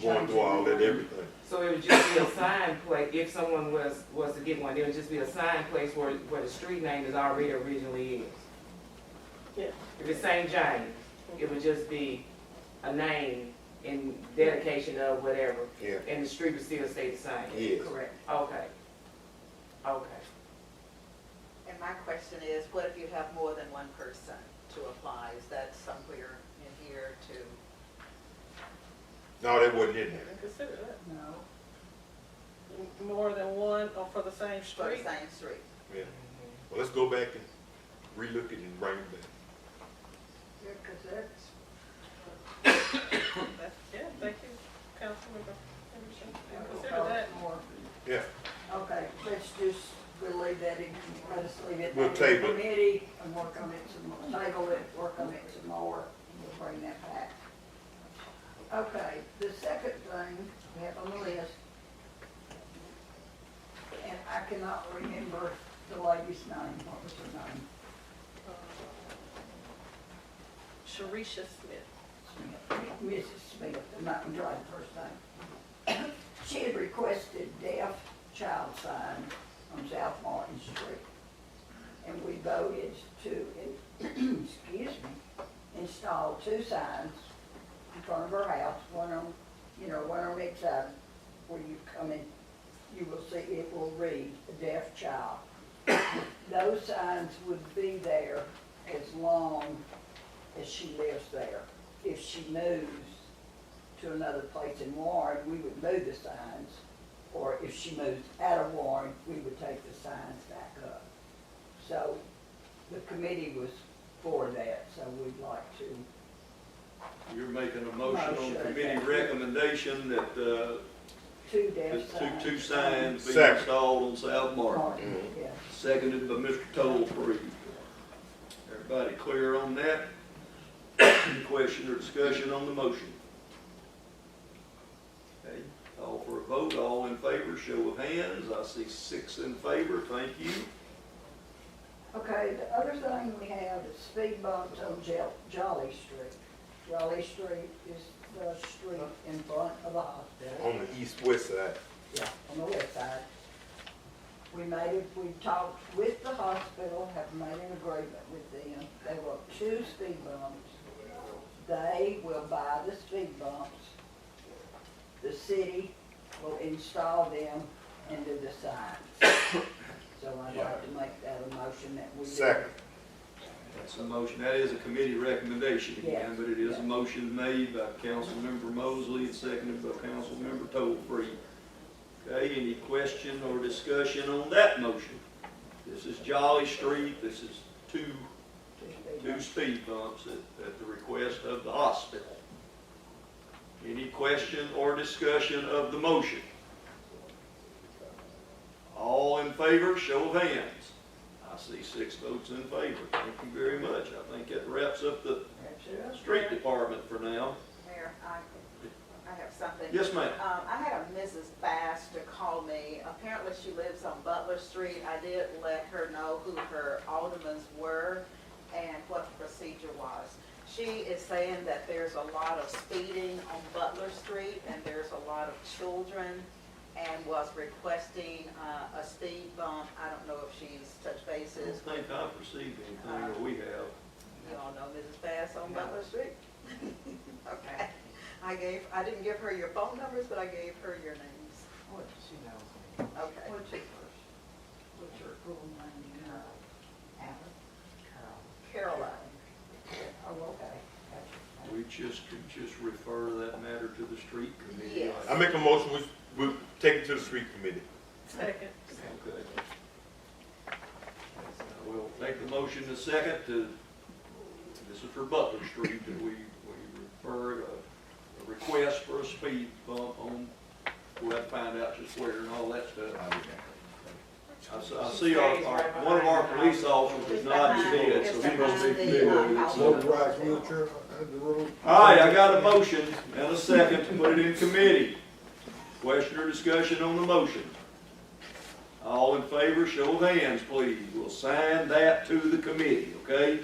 going through all that everything. So it would just be a sign place, if someone was to get one, it would just be a sign place where the street name is already originally is. Yeah. If it's St. James, it would just be a name in dedication of whatever, Yeah. and the street would still stay the same. Yes. Correct. Okay. Okay. And my question is, what if you have more than one person to apply? Is that somewhere in here to? No, that wasn't in there. Consider that. No. More than one for the same For the street. same street. Yeah. Well, let's go back and relook it and bring it back. Yeah, 'cause that's, Yeah, thank you, Councilmember Henderson. And that'll consider cost that. more. Yeah. Okay, we'll leave that in, let us leave it. We'll in the table it. Committee and work on it some more, table it, work on it some more, and we'll bring that back. Okay, the second thing we have on the list, and I cannot remember the lady's name, what was her name? Sharisha Smith. Mrs. Smith, I'm not gonna try the first time. She had requested deaf child signs on South Martin Street. And we voted to, excuse me, install 2 signs in front of her house, one on, one on each side. Where you come in, you will see, it will read, a deaf child. Those signs would be there as long as she lives there. If she moves to another place in Warren, we would move the signs. Or if she moves out of Warren, we would take the signs back up. So the committee was for that, so we'd like to. You're making a motion on Motion. committee recommendation that, 2 deaf the signs. two signs be Second. installed on South Martin. Martin, yeah. Seconded by Mr. Toll-Free. Everybody clear on that? Any question or discussion on the motion? Okay, call for a vote. All in favor, show of hands. I see 6 in favor. Thank you. Okay, the other thing we have is speed bumps on Jolly Street. Jolly Street is the street in front of the hospital. On the east-west side. Yeah, on the west side. We talked with the hospital, have made an agreement with them. They want 2 speed bumps. They will buy the speed bumps. The city will install them and do the signs. So I'd like to make that a motion that we do. Second. That's a motion. That is a committee recommendation again, Yes. but it is a motion made by Councilmember Mosley and seconded by Councilmember Toll-Free. Okay, any question or discussion on that motion? This is Jolly Street. This is two speed bumps at the request of the hospital. Any question or discussion of the motion? All in favor, show of hands. I see 6 votes in favor. Thank you very much. I think that wraps up the street department for now. Mayor, I have something. Yes, ma'am. I had a Mrs. Bass to call me. Apparently she lives on Butler Street. I did let her know who her aldermans were and what the procedure was. She is saying that there's a lot of speeding on Butler Street and there's a lot of children, and was requesting a speed bump. I don't know if she's touched I bases. don't think I've received anything, or we have. You all know Mrs. Bass on Butler Street? Okay. I didn't give her your phone numbers, but I gave her your names. What, she knows. Okay. What's your first? What's your full name? Alan? Caroline. Oh, okay. Gotcha. We could just refer that matter to the street committee. Yes. I make a motion, we take it to the street committee. Second. Okay. We'll take the motion to second to, this is for Butler Street, that we refer a request for a speed bump on, we'll have to find out just where and all that stuff. I see one of our police officers is nodding his head, so he must be familiar with it. Motorized wheelchair at the road. All right, I got a motion and a second to put it in committee. Question or discussion on the motion? All in favor, show of hands, please. We'll sign that to the committee, okay?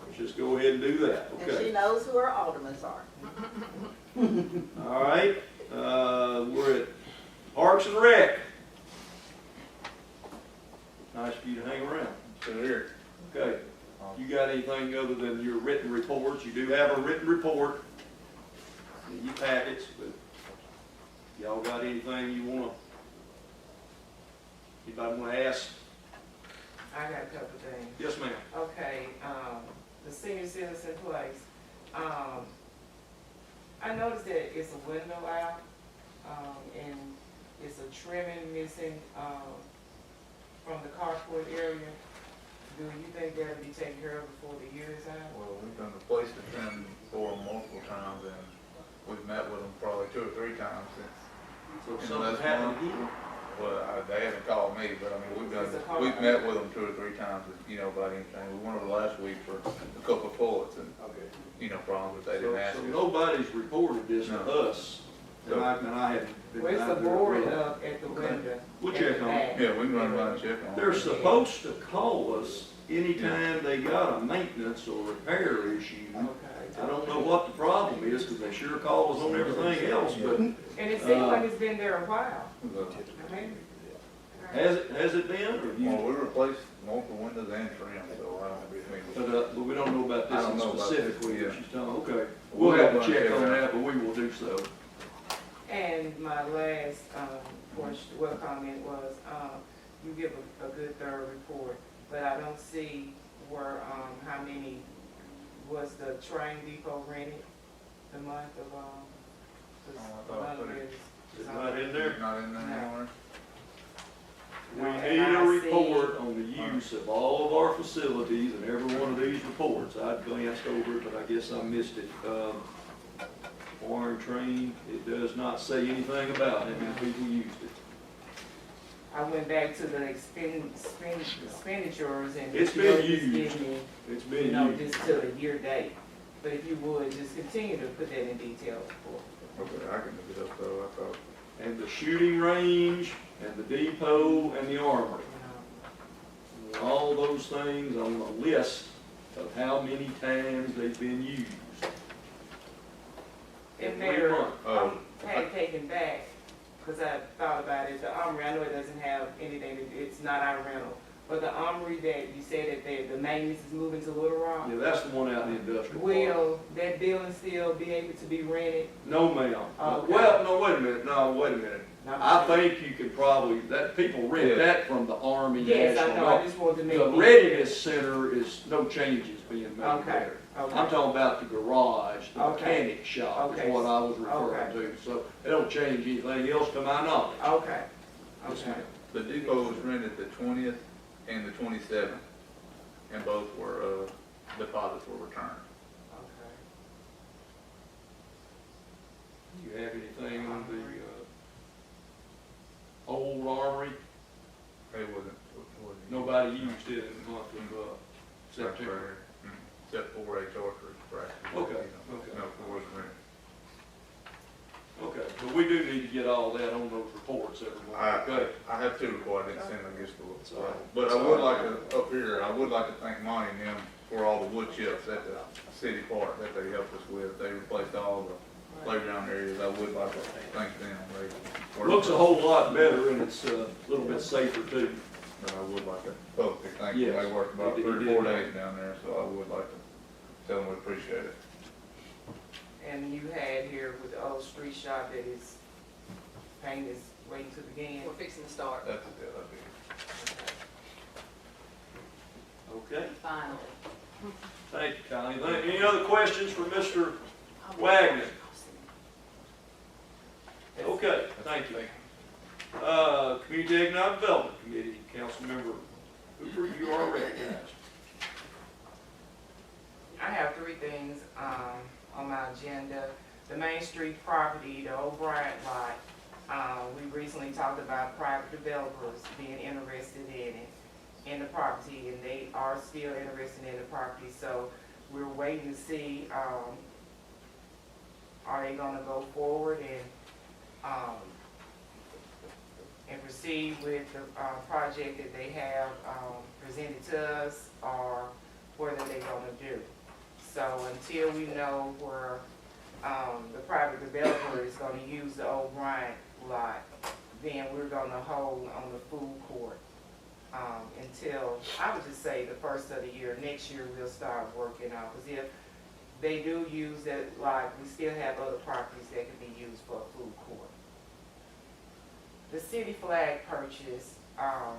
Let's just go ahead and do that, And she okay? knows who her aldermans are. All right, we're at Parks and Rec. Nice for you to hang around. Still here. Okay. You got anything other than your written reports? You do have a written report in your packets, but y'all got anything you anybody wanna ask? I got a couple things. Yes, ma'am. Okay, the senior citizen place. I noticed that it's a window out, and it's a trimming missing, from the carport area. Do you think that'll be taken care of before the year is out? Well, we've done replaced the trim for them multiple times, and we've met with them probably 2 or 3 times since. So in the something last happened month. here? Well, they haven't called me, but I mean, we've met with them 2 or 3 times, about anything. We went over last week for a couple of toilets and, problems that they didn't ask So us. nobody's reported this to No. us, and I haven't been Where's the out there. board up at the window? We'll check on it. Yeah, we can run by and check on it. They're supposed to call us anytime they got a maintenance or repair issue. Okay. I don't know what the problem is, because they sure call us on everything else, but And it seems like it's been there a while. I mean, has it been, or you? Well, we replaced multiple windows and trim, so I don't, But we don't know about I this don't know one about specifically, this, that yeah. she's telling, okay. We'll have to check on that, but we will do so. and my last, question, comment was, you give a good thorough report, but I don't see where, how many was the train depot rented the month of, I thought I put it- It's not in there. not in there anymore. We No, need and a I report on the use of all of our facilities and every one of these reports. I glanced over it, but I guess I missed it. Foreign train, it does not say anything about how many people used it. I went back to the expenditures and. It's you know, been just used. give me, It's You been know, used. just to the year date, but if you would, just continue to put that in detail for. Okay, I can look it up though, I thought. And the shooting range, and the depot, and the armory. All those things on the list of how many times they've been used. And Every there, month. had taken back, because I thought about it, the armory, I know it doesn't have anything, it's not our rental, but the armory that you said that the maintenance is moving to Little Rock, Yeah, that's the one out in the industrial park. will that building still be able to be rented? No, ma'am. Okay. Well, no, wait a minute, No, I think you could probably, people rent Yeah. that from the Army Yes, I National know, I Guard. just wanted to make. The readiness center is, no changes being made Okay, there. okay. I'm talking about the garage, the Okay. mechanic shop is Okay. what I was referring to. So they don't change anything else to my knowledge. Okay, Yes, okay. ma'am. The depot was rented the 20th and the 27th, and both were, deposits were returned. Okay. You have anything on the, old armory? It wasn't. Nobody used it in the month of, September. Except for HR for Okay, okay. No, it wasn't rented. Okay, but we do need to get all that on those reports every month. Okay. I have two reports, I didn't send them just It's to all right. But I It's would all like right. to, up here, I would like to thank Monty and them for all the wood chips at the city park that they helped us with. They replaced all the playground areas. I would like to thank them. They worked- Looks a whole lot better and it's a little bit safer too. But I would like to publicly thank them. Yes. They worked about He 3 or did. 4 days down there, so I would like to tell them we appreciate it. And you had here with the old street shop that is, paint is waiting to begin. We're fixing to start, That's it, that'd be. Okay, finally. thank you, Connie. Any other questions for Mr. Wagner? Okay, thank you. Community Economic Development Committee, Councilmember Hooper, you are recognized. I have three things, on my agenda. The Main Street property, the old Bryant lot, we recently talked about private developers being interested in it, in the property, and they are still interested in the property, so we're waiting to see, are they gonna go forward and proceed with the, project that they have, presented to us, or what are they gonna do? So until we know where, the private developer is gonna use the old Bryant lot, then we're gonna hold on the food court, until, I would just say the first of the year. Next year, we'll start working on, because if they do use that lot, we still have other properties that can be used for a food court. The city flag purchase, I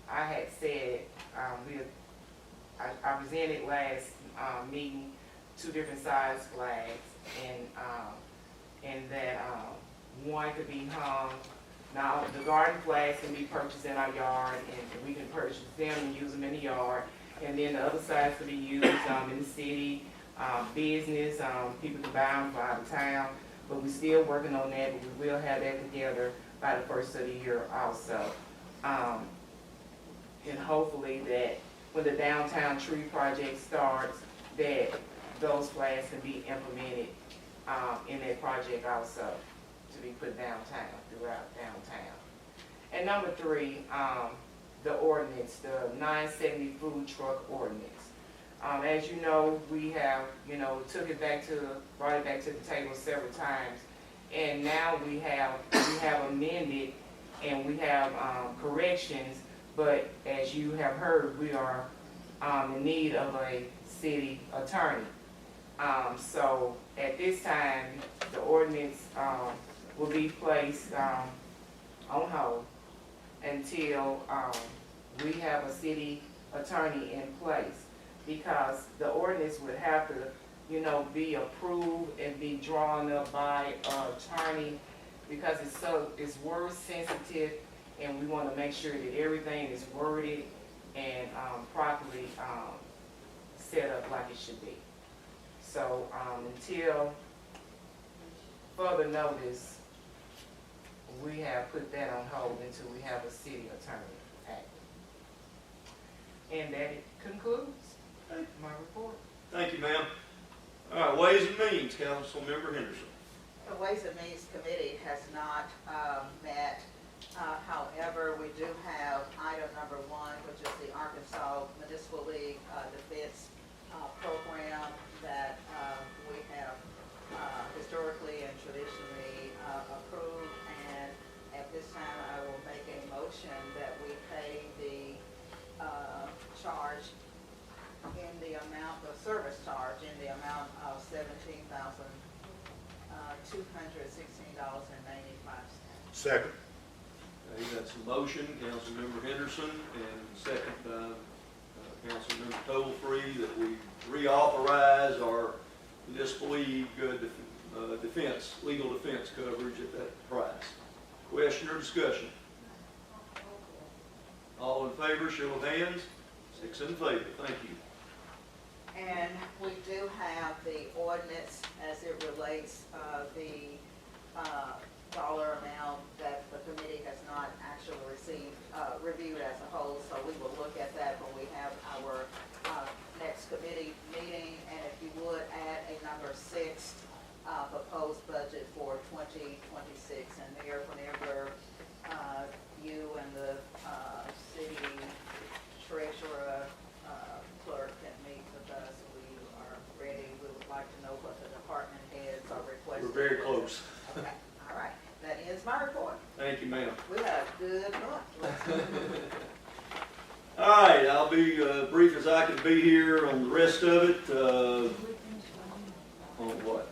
had said, I presented last, meeting, 2 different size flags, and that, one could be hung. Now, the garden flags can be purchased in our yard, and we can purchase them and use them in the yard. And then the other sides could be used, in the city, business, people can buy them from out of town. But we're still working on that, but we will have that together by the first of the year also. And hopefully that when the downtown tree project starts, that those flags can be implemented, in that project also, to be put downtown, throughout downtown. And number 3, the ordinance, the 970 food truck ordinance. As you know, we have, brought it back to the table several times. And now we have amended and we have corrections, but as you have heard, we are in need of a city attorney. So at this time, the ordinance will be placed on hold until we have a city attorney in place, because the ordinance would have to, be approved and be drawn up by an attorney, because it's word sensitive, and we want to make sure that everything is worded and properly set up like it should be. So until further notice, we have put that on hold until we have a city attorney active. And that concludes my report. Thank you, ma'am. All right, Ways and Means, Councilmember Henderson. The Ways and Means Committee has not met. However, we do have item number 1, which is the Arkansas Municipal League Defense Program that we have historically and traditionally approved. And at this time, I will make a motion that we pay the charge in the amount, the service charge in the amount of $17,216.95. Second. Okay, that's a motion, Councilmember Henderson, and second by Councilmember Tolfree, that we reauthorize our municipal league legal defense coverage at that price. Question or discussion? All in favor, show of hands. 6 in favor. Thank you. And we do have the ordinance as it relates, the dollar amount that the committee has not actually reviewed as a whole. So we will look at that when we have our next committee meeting. And if you would add a number 6, proposed budget for 2026, and there, whenever you and the city treasurer, clerk can meet with us, we are ready. We would like to know what the department heads are requesting. We're very close. Okay, all right. That ends my report. Thank you, ma'am. We had a good month. All right, I'll be brief as I can be here on the rest of it. On what?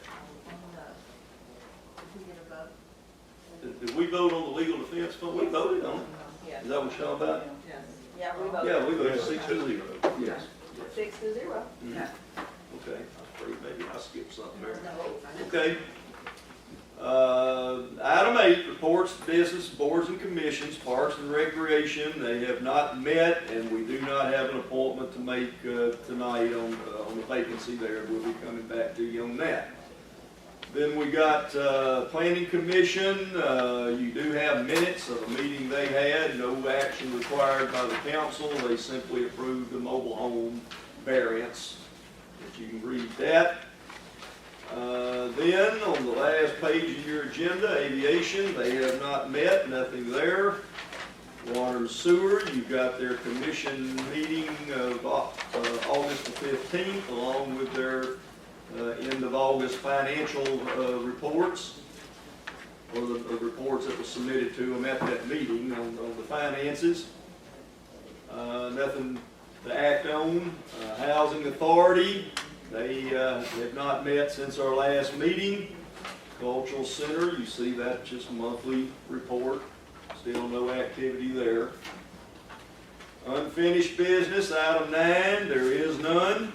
Did we vote on the legal defense fund? We voted on it. Yes. Is that what you're talking about? Yeah, we voted. Yeah, we voted 6-0. Yes. 6-0. Mhm. Okay, I was afraid maybe I skipped something there. No. Okay. Item 8, reports to business, boards and commissions, Parks and Recreation. They have not met, and we do not have an appointment to make tonight on the vacancy there. We'll be coming back to you on that. Then we got Planning Commission. You do have minutes of a meeting they had. No action required by the council. They simply approved the mobile home variance. If you can read that. Then on the last page of your agenda, aviation, they have not met, nothing there. Water and sewer, you've got their commission meeting of August the 15th, along with their end of August financial reports, or the reports that were submitted to them at that meeting on the finances. Nothing to act on. Housing Authority, they have not met since our last meeting. Cultural Center, you see that just monthly report. Still no activity there. Unfinished business, item 9, there is none.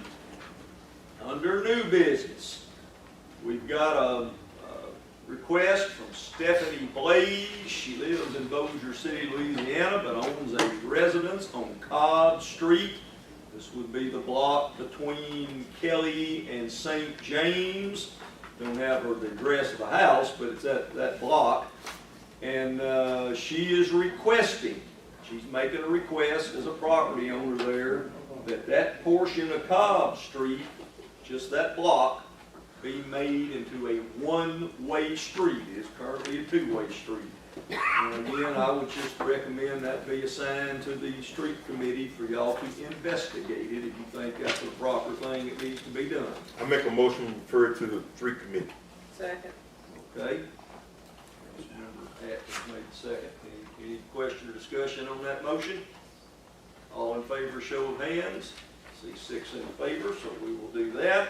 Under new business, we've got a request from Stephanie Blaze. She lives in Bossier City, Louisiana, but owns a residence on Cobb Street. This would be the block between Kelly and St. James. Don't have the address of the house, but it's that block. And she is requesting, she's making a request as a property owner there, that portion of Cobb Street, just that block, be made into a one-way street. It is currently a two-way street. And again, I would just recommend that be assigned to the street committee for y'all to investigate it if you think that's the proper thing that needs to be done. I make a motion to refer it to the street committee. Second. Okay? Councilmember Atkins made the second. Any question or discussion on that motion? All in favor, show of hands. See 6 in favor, so we will do that.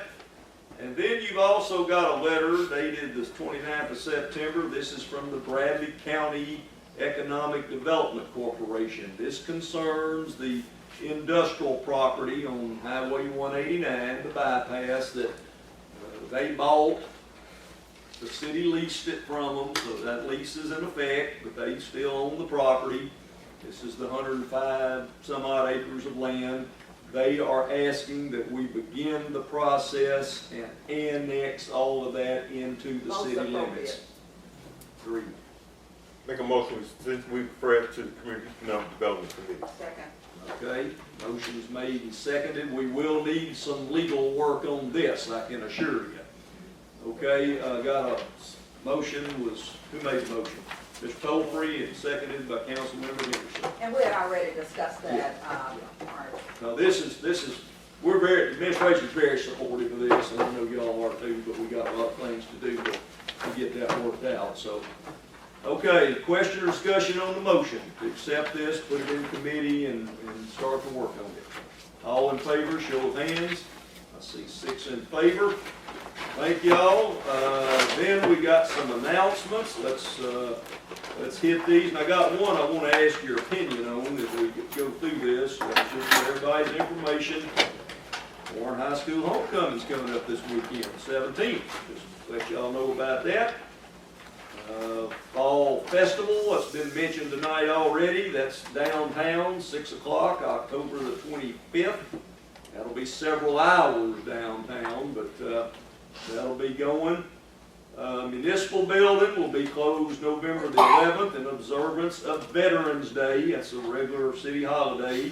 And then you've also got a letter dated the 29th of September. This is from the Bradley County Economic Development Corporation. This concerns the industrial property on Highway 189, the bypass that they bought. The city leased it from them, so that lease is in effect, but they still own the property. This is the 105 some odd acres of land. They are asking that we begin the process and annex all of that into the city limits. 3. Make a motion, since we refer it to the Community Economic Development Committee. Second. Okay, motion's made and seconded. We will need some legal work on this, I can assure you. Okay, got a motion, who made the motion? Mr. Tolfree, and seconded by Councilmember Henderson. And we had already discussed that, Mark. Now, this is, the administration's very supportive of this, and I know y'all are too, but we got a lot of things to do to get that worked out, so. Okay, question or discussion on the motion to accept this, put it in committee, and start to work on it. All in favor, show of hands. I see 6 in favor. Thank y'all. Then we got some announcements. Let's hit these. And I got one I want to ask your opinion on as we go through this. Just for everybody's information, Warren High School homecoming's coming up this weekend, 17th. Just let y'all know about that. Fall Festival, that's been mentioned tonight already. That's downtown, 6 o'clock, October the 25th. That'll be several hours downtown, but that'll be going. Municipal building will be closed November the 11th in observance of Veterans Day. That's a regular city holiday.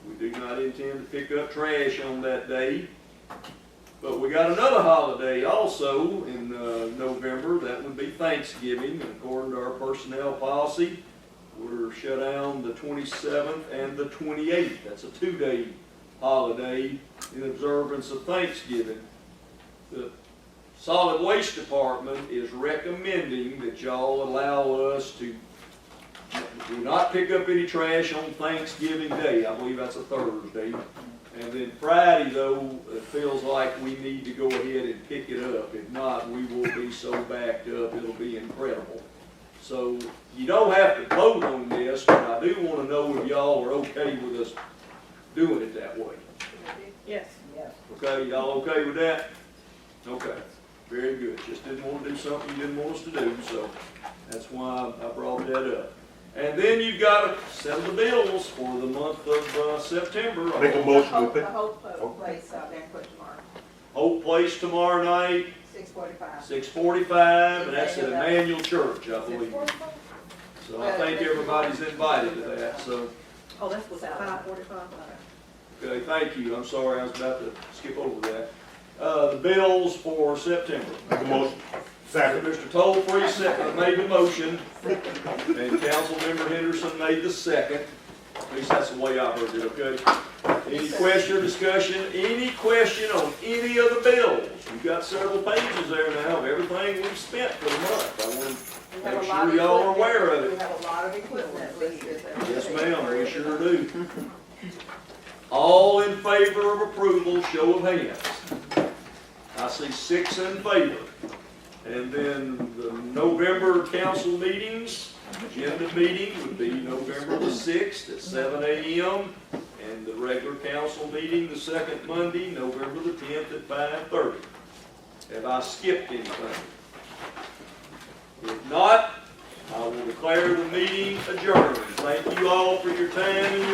We do not intend to pick up trash on that day. But we got another holiday also in November. That would be Thanksgiving. And according to our personnel policy, we're shut down the 27th and the 28th. That's a 2-day holiday in observance of Thanksgiving. The Solid Waste Department is recommending that y'all allow us to do not pick up any trash on Thanksgiving Day. I believe that's a Thursday. And then Friday, though, it feels like we need to go ahead and pick it up. If not, we will be so backed up, it'll be incredible. So you don't have to vote on this, but I do want to know if y'all are okay with us doing it that way. Yes. Yes. Okay, y'all okay with that? Okay, very good. Just didn't want to do something you didn't want us to do, so that's why I brought that up. And then you've got to settle the bills for the month of September. Make a motion. The Hope Place, banquet tomorrow, Hope Place tomorrow night, 6:45. 6:45, and that's at Emmanuel Church, I believe. So I think everybody's invited to that, so, Oh, that's what's at 5:45. okay, thank you. I'm sorry, I was about to skip over that. The bills for September. Make a motion. Second. Mr. Tolfree made the motion, and Councilmember Henderson made the second. At least that's the way I heard it, okay? Any question or discussion? Any question on any of the bills? We've got several pages there now of everything we've spent for the month. I want to make sure y'all are aware of We it. have a lot of equipment listed. Yes, ma'am, we sure do. All in favor of approval, show of hands. I see 6 in favor. And then the November council meetings, agenda meeting would be November the 6th at 7 a.m. And the regular council meeting, the second Monday, November the 10th at 5:30. Have I skipped anything? If not, I will declare the meeting adjourned. Thank you all for your time and your